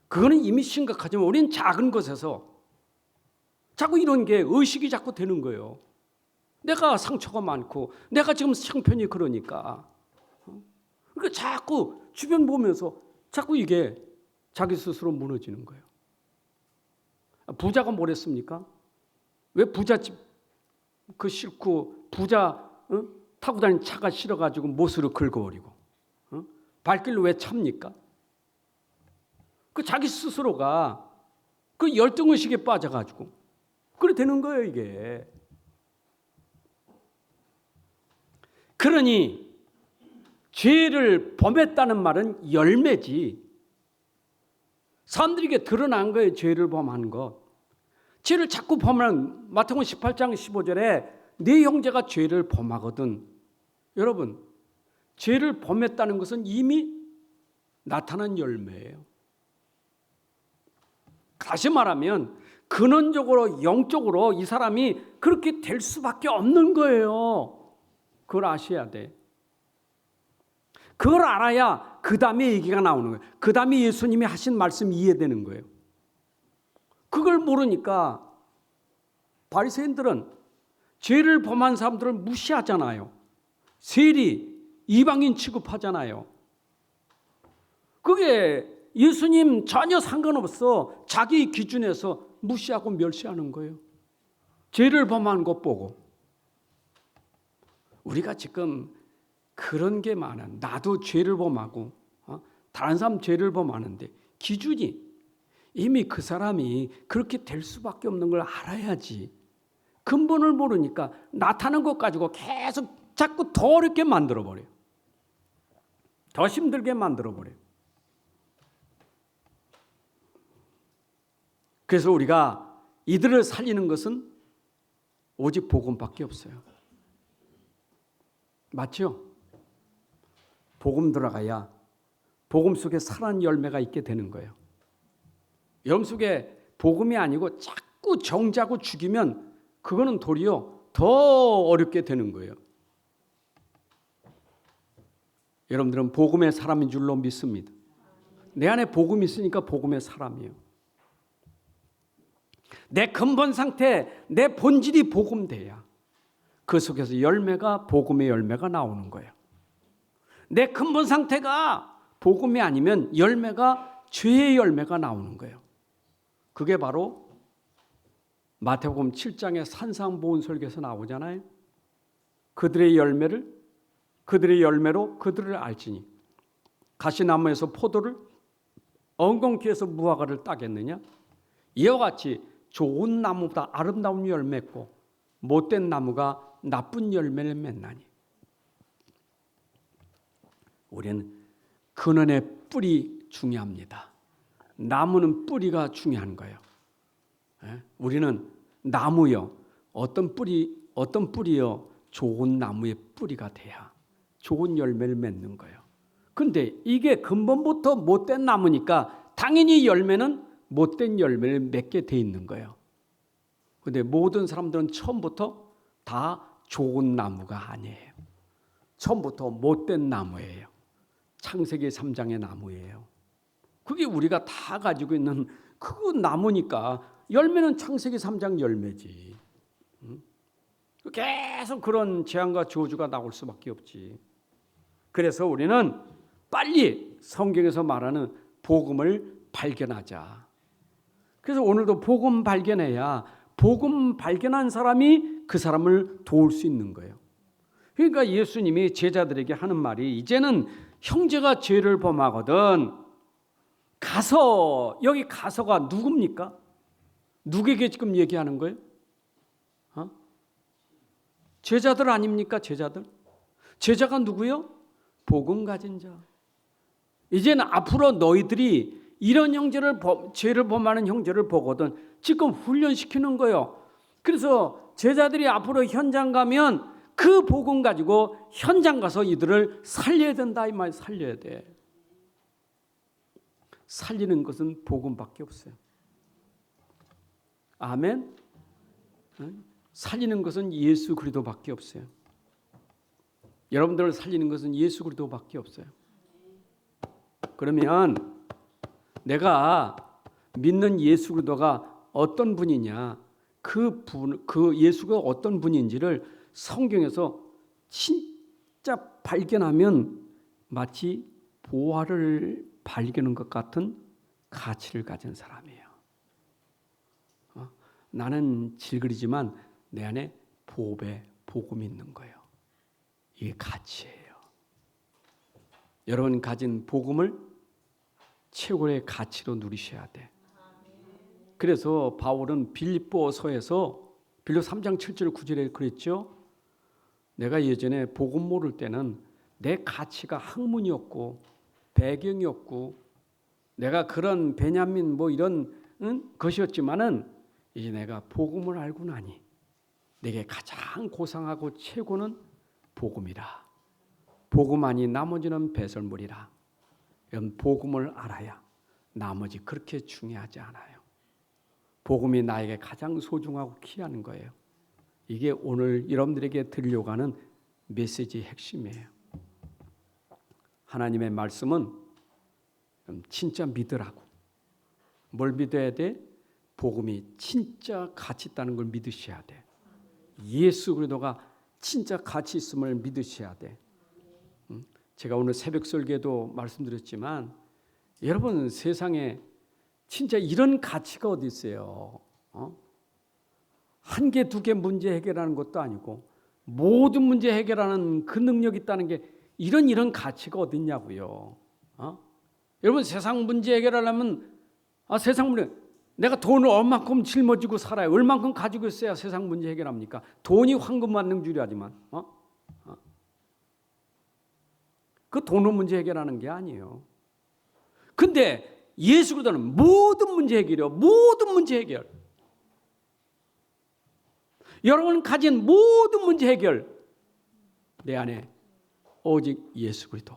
그거는 이미 심각하지만 우리는 작은 것에서 자꾸 이런 게 의식이 자꾸 되는 거예요. 내가 상처가 많고 내가 지금 형편이 그러니까. 그러니까 자꾸 주변 보면서 자꾸 이게 자기 스스로 무너지는 거예요. 부자가 뭘 했습니까? 왜 부잣집 그 싫고 부자 타고 다니는 차가 싫어가지고 못으로 긁어버리고 발길로 왜 찹니까? 그 자기 스스로가 그 열등의식에 빠져가지고 그래 되는 거예요 이게. 그러니 죄를 범했다는 말은 열매지. 사람들에게 드러난 거예요. 죄를 범한 것. 죄를 자꾸 범하면 마태복음 18장 15절에 네 형제가 죄를 범하거든. 여러분, 죄를 범했다는 것은 이미 나타난 열매예요. 다시 말하면 근원적으로 영적으로 이 사람이 그렇게 될 수밖에 없는 거예요. 그걸 아셔야 돼. 그걸 알아야 그 다음에 얘기가 나오는 거예요. 그 다음에 예수님이 하신 말씀이 이해되는 거예요. 그걸 모르니까 바리새인들은 죄를 범한 사람들을 무시하잖아요. 세리, 이방인 취급하잖아요. 그게 예수님 전혀 상관없어. 자기 기준에서 무시하고 멸시하는 거예요. 죄를 범한 것 보고. 우리가 지금 그런 게 많아. 나도 죄를 범하고 다른 사람 죄를 범하는데 기준이 이미 그 사람이 그렇게 될 수밖에 없는 걸 알아야지. 근본을 모르니까 나타난 것 가지고 계속 자꾸 더 어렵게 만들어버려요. 더 힘들게 만들어버려요. 그래서 우리가 이들을 살리는 것은 오직 복음밖에 없어요. 맞죠? 복음 들어가야 복음 속에 살아난 열매가 있게 되는 거예요. 여러분 속에 복음이 아니고 자꾸 정죄하고 죽이면 그거는 도리어 더 어렵게 되는 거예요. 여러분들은 복음의 사람인 줄로 믿습니다. 내 안에 복음이 있으니까 복음의 사람이에요. 내 근본 상태, 내 본질이 복음돼야 그 속에서 열매가 복음의 열매가 나오는 거예요. 내 근본 상태가 복음이 아니면 열매가 죄의 열매가 나오는 거예요. 그게 바로 마태복음 7장의 산상보훈설교에서 나오잖아요. 그들의 열매로 그들을 알지니 가시나무에서 포도를 엉겅퀴에서 무화과를 따겠느냐? 이와 같이 좋은 나무보다 아름다운 열매 맺고 못된 나무가 나쁜 열매를 맺나니. 우리는 근원의 뿌리 중요합니다. 나무는 뿌리가 중요한 거예요. 우리는 나무요. 어떤 뿌리요? 좋은 나무의 뿌리가 돼야 좋은 열매를 맺는 거예요. 그런데 이게 근본부터 못된 나무니까 당연히 열매는 못된 열매를 맺게 돼 있는 거예요. 그런데 모든 사람들은 처음부터 다 좋은 나무가 아니에요. 처음부터 못된 나무예요. 창세기 3장의 나무예요. 그게 우리가 다 가지고 있는 그 나무니까 열매는 창세기 3장 열매지. 계속 그런 재앙과 저주가 나올 수밖에 없지. 그래서 우리는 빨리 성경에서 말하는 복음을 발견하자. 그래서 오늘도 복음 발견해야 복음 발견한 사람이 그 사람을 도울 수 있는 거예요. 그러니까 예수님이 제자들에게 하는 말이 이제는 형제가 죄를 범하거든 가서, 여기 가서가 누굽니까? 누구에게 지금 얘기하는 거예요? 제자들 아닙니까? 제자들. 제자가 누구요? 복음 가진 자. 이제는 앞으로 너희들이 이런 죄를 범하는 형제를 보거든 지금 훈련시키는 거예요. 그래서 제자들이 앞으로 현장 가면 그 복음 가지고 현장 가서 이들을 살려야 된다 이 말. 살려야 돼. 살리는 것은 복음밖에 없어요. 아멘. 살리는 것은 예수 그리스도밖에 없어요. 여러분들을 살리는 것은 예수 그리스도밖에 없어요. 그러면 내가 믿는 예수 그리스도가 어떤 분이냐, 그 예수가 어떤 분인지를 성경에서 진짜 발견하면 마치 보화를 발견한 것 같은 가치를 가진 사람이에요. 나는 질그리지만 내 안에 보배, 복음이 있는 거예요. 이게 가치예요. 여러분 가진 복음을 최고의 가치로 누리셔야 돼. 그래서 바울은 빌립보서에서 빌립보 3장 7절 9절에 그랬죠. 내가 예전에 복음 모를 때는 내 가치가 학문이었고 배경이었고 내가 그런 베냐민 뭐 이런 것이었지만은 이제 내가 복음을 알고 나니 내게 가장 고상하고 최고는 복음이라. 복음 아니 나머지는 배설물이라. 이런 복음을 알아야 나머지 그렇게 중요하지 않아요. 복음이 나에게 가장 소중하고 귀한 거예요. 이게 오늘 여러분들에게 들려고 하는 메시지의 핵심이에요. 하나님의 말씀은 진짜 믿으라고. 뭘 믿어야 돼? 복음이 진짜 가치 있다는 걸 믿으셔야 돼. 예수 그리스도가 진짜 가치 있음을 믿으셔야 돼. 제가 오늘 새벽 설교에도 말씀드렸지만 여러분 세상에 진짜 이런 가치가 어디 있어요? 한 개, 두 개 문제 해결하는 것도 아니고 모든 문제 해결하는 그 능력이 있다는 게 이런 가치가 어디 있냐고요. 여러분 세상 문제 해결하려면 세상 문제 내가 돈을 얼만큼 짊어지고 살아요. 얼만큼 가지고 있어야 세상 문제 해결합니까? 돈이 황금 만능 줄이하지만 그 돈은 문제 해결하는 게 아니에요. 근데 예수 그리스도는 모든 문제 해결이요. 모든 문제 해결. 여러분 가진 모든 문제 해결 내 안에 오직 예수 그리스도.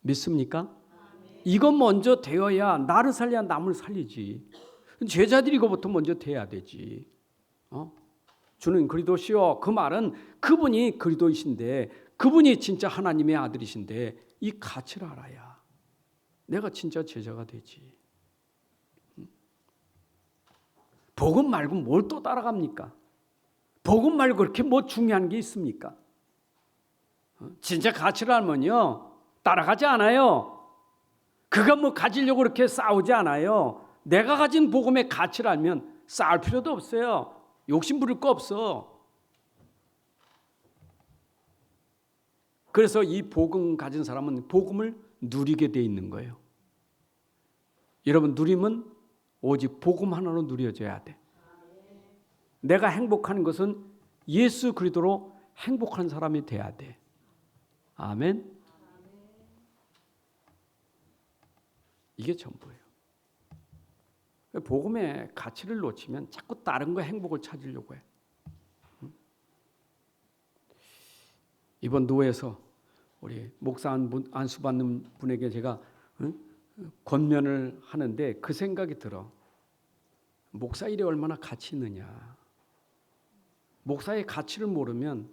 믿습니까? 이것 먼저 되어야 나를 살려야 남을 살리지. 제자들이 이거부터 먼저 돼야 되지. 주는 그리스도시요. 그 말은 그분이 그리스도이신데 그분이 진짜 하나님의 아들이신데 이 가치를 알아야 내가 진짜 제자가 되지. 복음 말고 뭘 또 따라갑니까? 복음 말고 그렇게 뭐 중요한 게 있습니까? 진짜 가치를 알면요 따라가지 않아요. 그가 뭐 가지려고 그렇게 싸우지 않아요. 내가 가진 복음의 가치를 알면 싸울 필요도 없어요. 욕심 부릴 거 없어. 그래서 이 복음 가진 사람은 복음을 누리게 돼 있는 거예요. 여러분 누림은 오직 복음 하나로 누려져야 돼. 내가 행복한 것은 예수 그리스도로 행복한 사람이 돼야 돼. 아멘. 이게 전부예요. 복음의 가치를 놓치면 자꾸 다른 거 행복을 찾으려고 해. 이번 노회에서 우리 목사 안수 받는 분에게 제가 권면을 하는데 그 생각이 들어. 목사 일이 얼마나 가치 있느냐. 목사의 가치를 모르면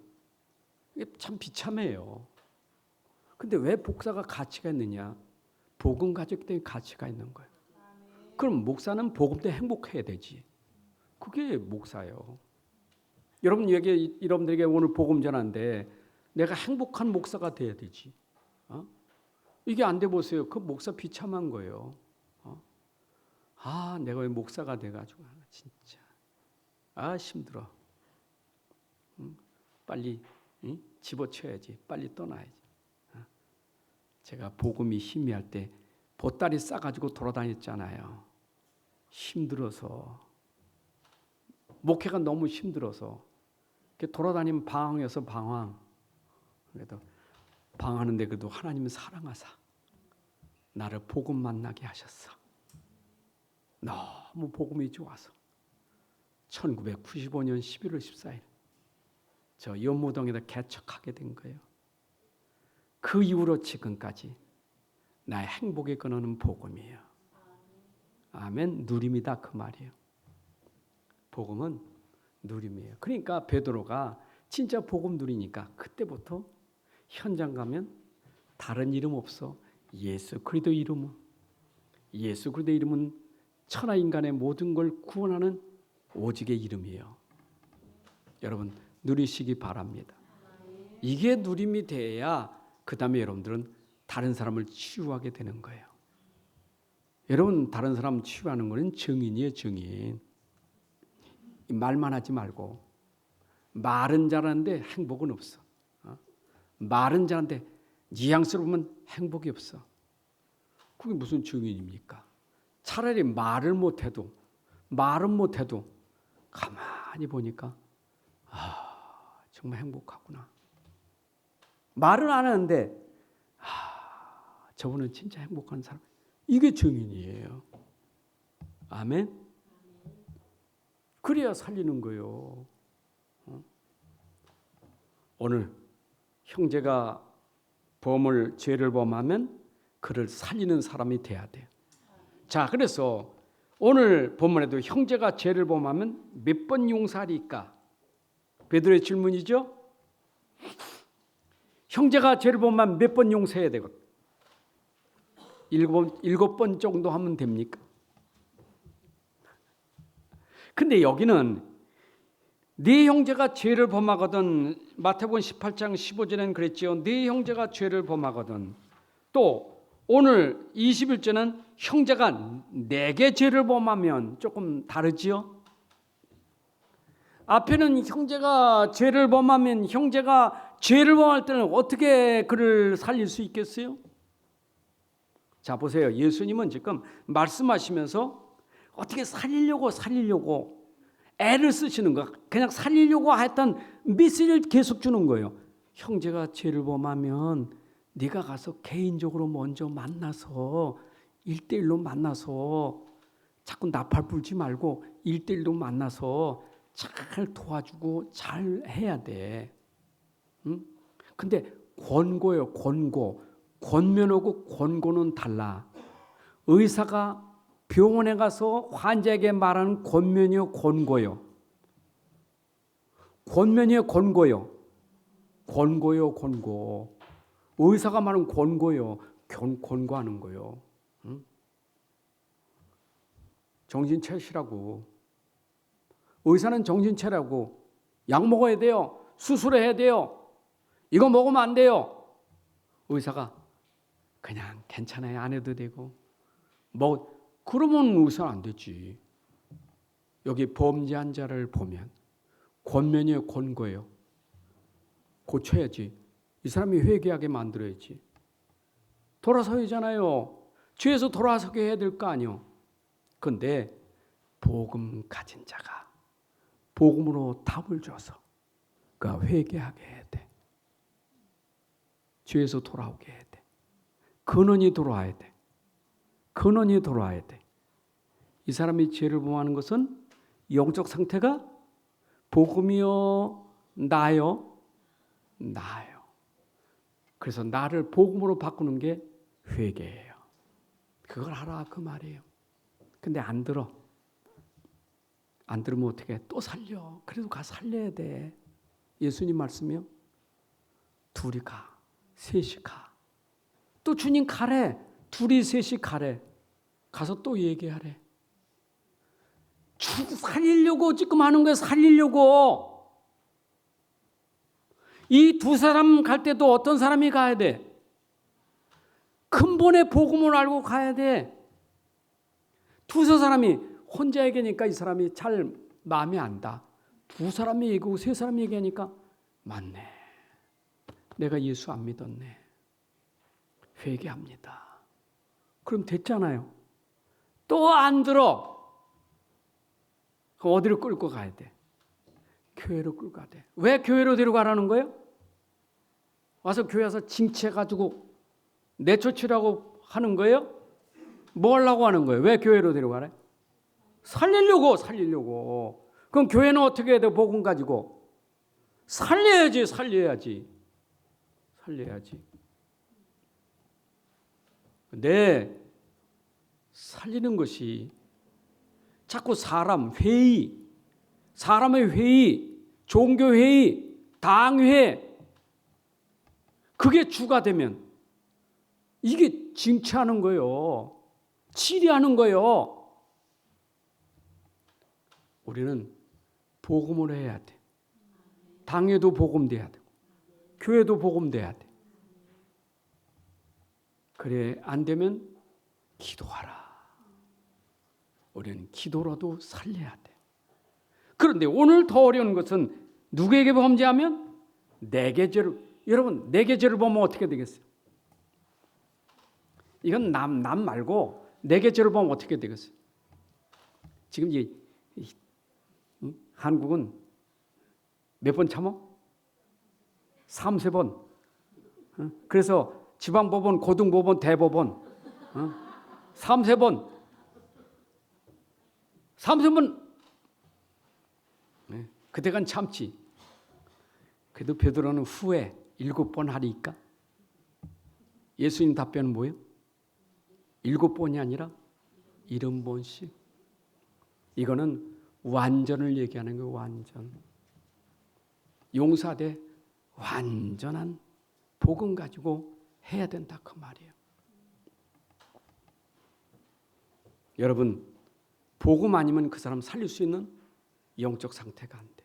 이게 참 비참해요. 근데 왜 목사가 가치가 있느냐? 복음 가졌기 때문에 가치가 있는 거예요. 그럼 목사는 복음 때문에 행복해야 되지. 그게 목사예요. 여러분들에게 오늘 복음 전하는데 내가 행복한 목사가 돼야 되지. 이게 안 돼 보세요. 그 목사 비참한 거예요. 내가 왜 목사가 돼가지고 진짜 힘들어. 빨리 집어쳐야지. 빨리 떠나야지. 제가 복음이 희미할 때 보따리 싸가지고 돌아다녔잖아요. 힘들어서. 목회가 너무 힘들어서. 돌아다니면 방황해서 방황. 그래도 방황하는데 그래도 하나님은 사랑하사 나를 복음 만나게 하셨어. 너무 복음이 좋아서 1995년 11월 14일 저 연무동에다 개척하게 된 거예요. 그 이후로 지금까지 나의 행복의 근원은 복음이에요. 아멘. 누림이다 그 말이에요. 복음은 누림이에요. 그러니까 베드로가 진짜 복음 누리니까 그때부터 현장 가면 다른 이름 없어. 예수 그리스도 이름은 천하 인간의 모든 걸 구원하는 오직의 이름이에요. 여러분 누리시기 바랍니다. 이게 누림이 돼야 그 다음에 여러분들은 다른 사람을 치유하게 되는 거예요. 여러분 다른 사람 치유하는 거는 증인이에요. 증인. 말만 하지 말고 말은 잘하는데 행복은 없어. 말은 잘하는데 뉘앙스로 보면 행복이 없어. 그게 무슨 증인입니까? 차라리 말은 못해도 가만히 보니까 정말 행복하구나. 말은 안 하는데 저분은 진짜 행복한 사람. 이게 증인이에요. 아멘. 그래야 살리는 거예요. 오늘 형제가 죄를 범하면 그를 살리는 사람이 돼야 돼요. 자, 그래서 오늘 본문에도 형제가 죄를 범하면 몇 번 용서하리까? 베드로의 질문이죠. 형제가 죄를 범하면 몇 번 용서해야 되고? 7번 정도 하면 됩니까? 근데 여기는 네 형제가 죄를 범하거든, 마태복음 18장 15절에는 그랬지요. 네 형제가 죄를 범하거든. 또 오늘 21절은 형제가 내게 죄를 범하면 조금 다르지요. 앞에는 형제가 죄를 범하면 형제가 죄를 범할 때는 어떻게 그를 살릴 수 있겠어요? 자 보세요. 예수님은 지금 말씀하시면서 어떻게 살리려고 애를 쓰시는 거. 그냥 살리려고 했던 메시지를 계속 주는 거예요. 형제가 죄를 범하면 네가 가서 개인적으로 먼저 만나서 1대1로 만나서 자꾸 나팔 불지 말고 1대1로 만나서 잘 도와주고 잘 해야 돼. 근데 권고요. 권면하고 권고는 달라. 의사가 병원에 가서 환자에게 말하는 권면이요, 권고요. 권면이요, 권고요. 권고. 의사가 말하는 권고요. 권고하는 거요. 정신 차리라고. 의사는 정신 차리라고. 약 먹어야 돼요. 수술해야 돼요. 이거 먹으면 안 돼요. 의사가 그냥 괜찮아요. 안 해도 되고. 그러면 의사는 안 되지. 여기 범죄한 자를 보면 권면이에요, 권고예요. 고쳐야지. 이 사람이 회개하게 만들어야지. 돌아서야잖아요. 죄에서 돌아서게 해야 될 거 아니요. 그런데 복음 가진 자가 복음으로 답을 줘서 그가 회개하게 해야 돼. 죄에서 돌아오게 해야 돼. 근원이 돌아와야 돼. 근원이 돌아와야 돼. 이 사람이 죄를 범하는 것은 영적 상태가 복음이요, 나요, 나요. 그래서 나를 복음으로 바꾸는 게 회개예요. 그걸 하라 그 말이에요. 근데 안 들어. 안 들으면 어떻게 해? 또 살려. 그래도 가 살려야 돼. 예수님 말씀이요. 둘이 가. 셋이 가. 또 주님 가래. 둘이 셋이 가래. 가서 또 얘기하래. 살리려고 지금 하는 거야. 살리려고. 이 두 사람 갈 때도 어떤 사람이 가야 돼? 근본의 복음을 알고 가야 돼. 두세 사람이 혼자 얘기하니까 이 사람이 잘 마음에 안다. 두 사람이 얘기하고 세 사람이 얘기하니까 맞네. 내가 예수 안 믿었네. 회개합니다. 그럼 됐잖아요. 또 안 들어. 그럼 어디로 끌고 가야 돼? 교회로 끌고 가야 돼. 왜 교회로 데려가라는 거예요? 와서 교회 와서 징치해가지고 내쫓으라고 하는 거예요? 뭐 하려고 하는 거예요? 왜 교회로 데려가래? 살리려고. 그럼 교회는 어떻게 해야 돼? 복음 가지고. 살려야지. 근데 살리는 것이 자꾸 사람의 회의, 종교회의, 당회, 그게 주가 되면 이게 징치하는 거예요. 치리하는 거예요. 우리는 복음을 해야 돼. 당회도 복음돼야 되고 교회도 복음돼야 돼. 그래 안 되면 기도하라. 우리는 기도라도 살려야 돼. 그런데 오늘 더 어려운 것은 누구에게 범죄하면? 내게 죄를. 여러분 내게 죄를 보면 어떻게 되겠어요? 이건 남 말고 내게 죄를 보면 어떻게 되겠어요? 지금 한국은 몇 번 참어? 3-4번. 그래서 지방법원, 고등법원, 대법원 3-4번. 3-4번. 그때간 참지. 그래도 베드로는 후에 7번 하리까? 예수님 답변은 뭐예요? 7번이 아니라 70번씩. 이거는 완전을 얘기하는 거예요. 완전. 용서하되 완전한 복음 가지고 해야 된다 그 말이에요. 여러분 복음 아니면 그 사람 살릴 수 있는 영적 상태가 안 돼.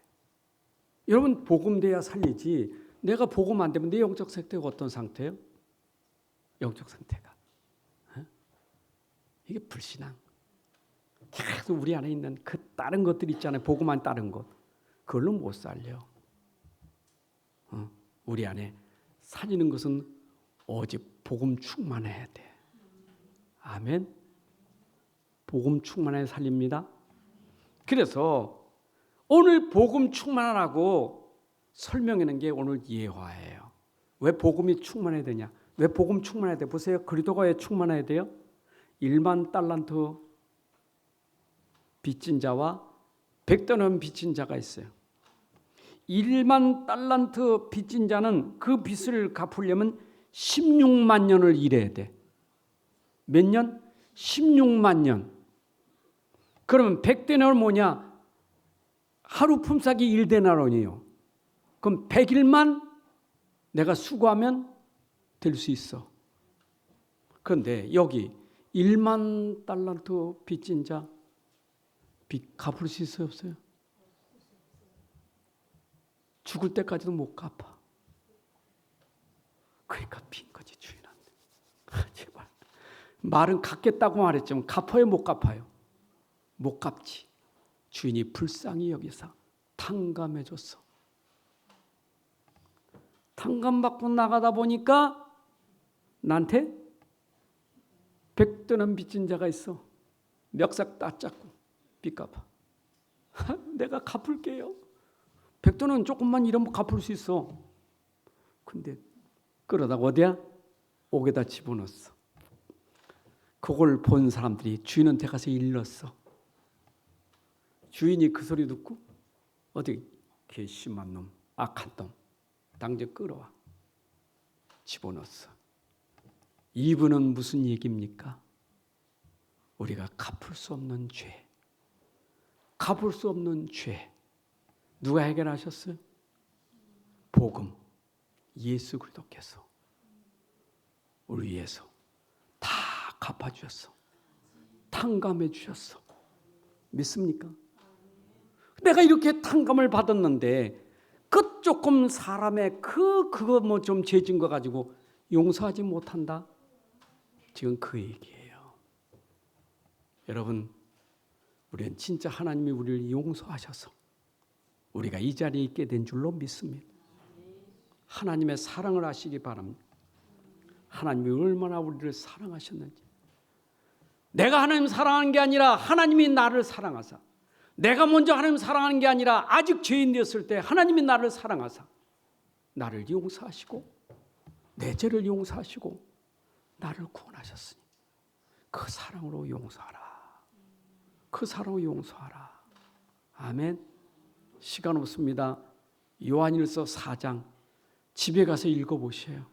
여러분 복음 돼야 살리지. 내가 복음 안 되면 내 영적 상태가 어떤 상태예요? 영적 상태가 이게 불신앙. 계속 우리 안에 있는 그 다른 것들 있잖아요. 복음 안 따른 것. 그걸로 못 살려. 우리 안에 살리는 것은 오직 복음 충만해야 돼. 아멘. 복음 충만해야 살립니다. 그래서 오늘 복음 충만하라고 설명하는 게 오늘 예화예요. 왜 복음이 충만해야 되냐? 왜 복음 충만해야 돼? 보세요. 그리스도가 왜 충만해야 돼요? 1만 달란트 빚진 자와 100대는 빚진 자가 있어요. 1만 달란트 빚진 자는 그 빚을 갚으려면 16만 년을 일해야 돼. 몇 년? 16만 년. 그러면 100데나리온 뭐냐? 하루 품삯이 1데나리온이에요. 그럼 100일만 내가 수고하면 될 수 있어. 그런데 여기 1만 달란트 빚진 자 빚 갚을 수 있어요? 없어요? 죽을 때까지도 못 갚아. 그러니까 빈 거지 주인한테. 제발. 말은 갚겠다고 말했지만 갚아요 못 갚아요? 못 갚지. 주인이 불쌍히 여기서 탕감해줬어. 탕감받고 나가다 보니까 나한테 100대는 빚진 자가 있어. 멱살 따잡고 빚 갚아. 내가 갚을게요. 100대는 조금만 이러면 갚을 수 있어. 근데 그러다가 어디야? 옥에다 집어넣었어. 그걸 본 사람들이 주인한테 가서 일렀어. 주인이 그 소리 듣고 어디 괘씸한 놈, 악한 놈 당장 끌어와 집어넣었어. 이분은 무슨 얘기입니까? 우리가 갚을 수 없는 죄, 갚을 수 없는 죄 누가 해결하셨어요? 복음, 예수 그리스도께서 우리 위해서 다 갚아주셨어. 탕감해 주셨어. 믿습니까? 내가 이렇게 탕감을 받았는데 그 조금 사람의 그거 뭐 좀 죄진 거 가지고 용서하지 못한다? 지금 그 얘기예요. 여러분, 우리는 진짜 하나님이 우리를 용서하셔서 우리가 이 자리에 있게 된 줄로 믿습니다. 하나님의 사랑을 아시기 바랍니다. 하나님이 얼마나 우리를 사랑하셨는지. 내가 하나님 사랑하는 게 아니라 하나님이 나를 사랑하사, 내가 먼저 하나님 사랑하는 게 아니라 아직 죄인 되었을 때 하나님이 나를 사랑하사 나를 용서하시고 내 죄를 용서하시고 나를 구원하셨으니 그 사랑으로 용서하라. 그 사랑으로 용서하라. 아멘. 시간 없습니다. 요한일서 4장 집에 가서 읽어보세요.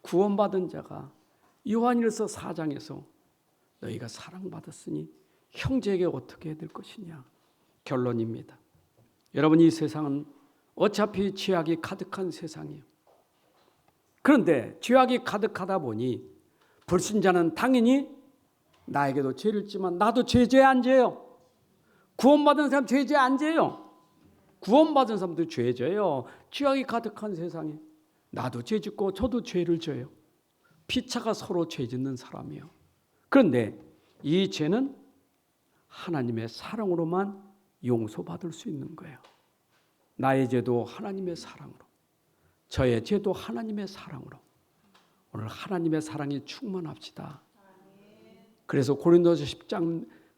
구원받은 자가 요한일서 4장에서 너희가 사랑받았으니 형제에게 어떻게 해야 될 것이냐. 결론입니다. 여러분, 이 세상은 어차피 죄악이 가득한 세상이에요. 그런데 죄악이 가득하다 보니 불신자는 당연히 나에게도 죄를 지만 나도 죄에 안 져요. 구원받은 사람 죄에 안 져요. 구원받은 사람도 죄 져요. 죄악이 가득한 세상에 나도 죄 짓고 저도 죄를 져요. 피차가 서로 죄 짓는 사람이에요. 그런데 이 죄는 하나님의 사랑으로만 용서받을 수 있는 거예요. 나의 죄도 하나님의 사랑으로, 저의 죄도 하나님의 사랑으로. 오늘 하나님의 사랑이 충만합시다. 그래서 고린도서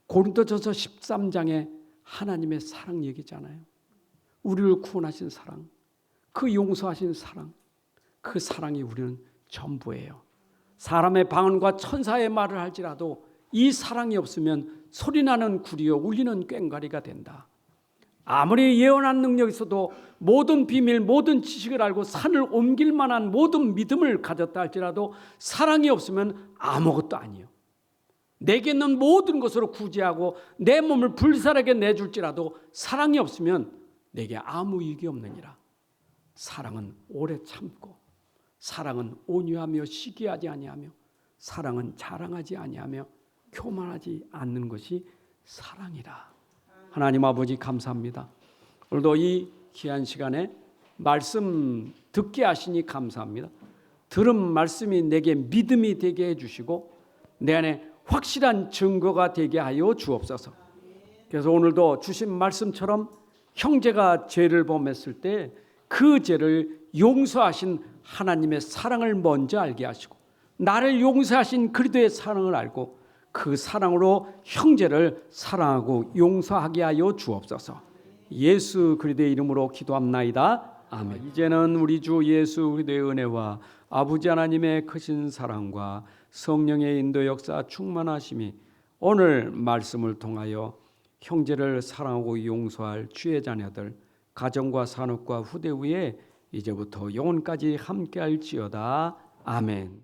13장에 하나님의 사랑 얘기잖아요. 우리를 구원하신 사랑, 그 용서하신 사랑, 그 사랑이 우리는 전부예요. 사람의 방언과 천사의 말을 할지라도 이 사랑이 없으면 소리나는 구리요 울리는 꽹과리가 된다. 아무리 예언한 능력이 있어도 모든 비밀, 모든 지식을 알고 산을 옮길 만한 모든 믿음을 가졌다 할지라도 사랑이 없으면 아무것도 아니에요. 내게 있는 모든 것으로 구제하고 내 몸을 불살에게 내줄지라도 사랑이 없으면 내게 아무 이익이 없느니라. 사랑은 오래 참고, 사랑은 온유하며 시기하지 아니하며, 사랑은 자랑하지 아니하며 교만하지 않는 것이 사랑이라. 하나님 아버지 감사합니다. 오늘도 이 귀한 시간에 말씀 듣게 하시니 감사합니다. 들은 말씀이 내게 믿음이 되게 해주시고 내 안에 확실한 증거가 되게 하여 주옵소서. 그래서 오늘도 주신 말씀처럼 형제가 죄를 범했을 때 그 죄를 용서하신 하나님의 사랑을 먼저 알게 하시고 나를 용서하신 그리스도의 사랑을 알고 그 사랑으로 형제를 사랑하고 용서하게 하여 주옵소서. 예수 그리스도의 이름으로 기도합나이다. 아멘. 이제는 우리 주 예수 그리스도의 은혜와 아버지 하나님의 크신 사랑과 성령의 인도 역사 충만하심이 오늘 말씀을 통하여 형제를 사랑하고 용서할 주의 자녀들, 가정과 산업과 후대 위에 이제부터 영원까지 함께할지어다. 아멘.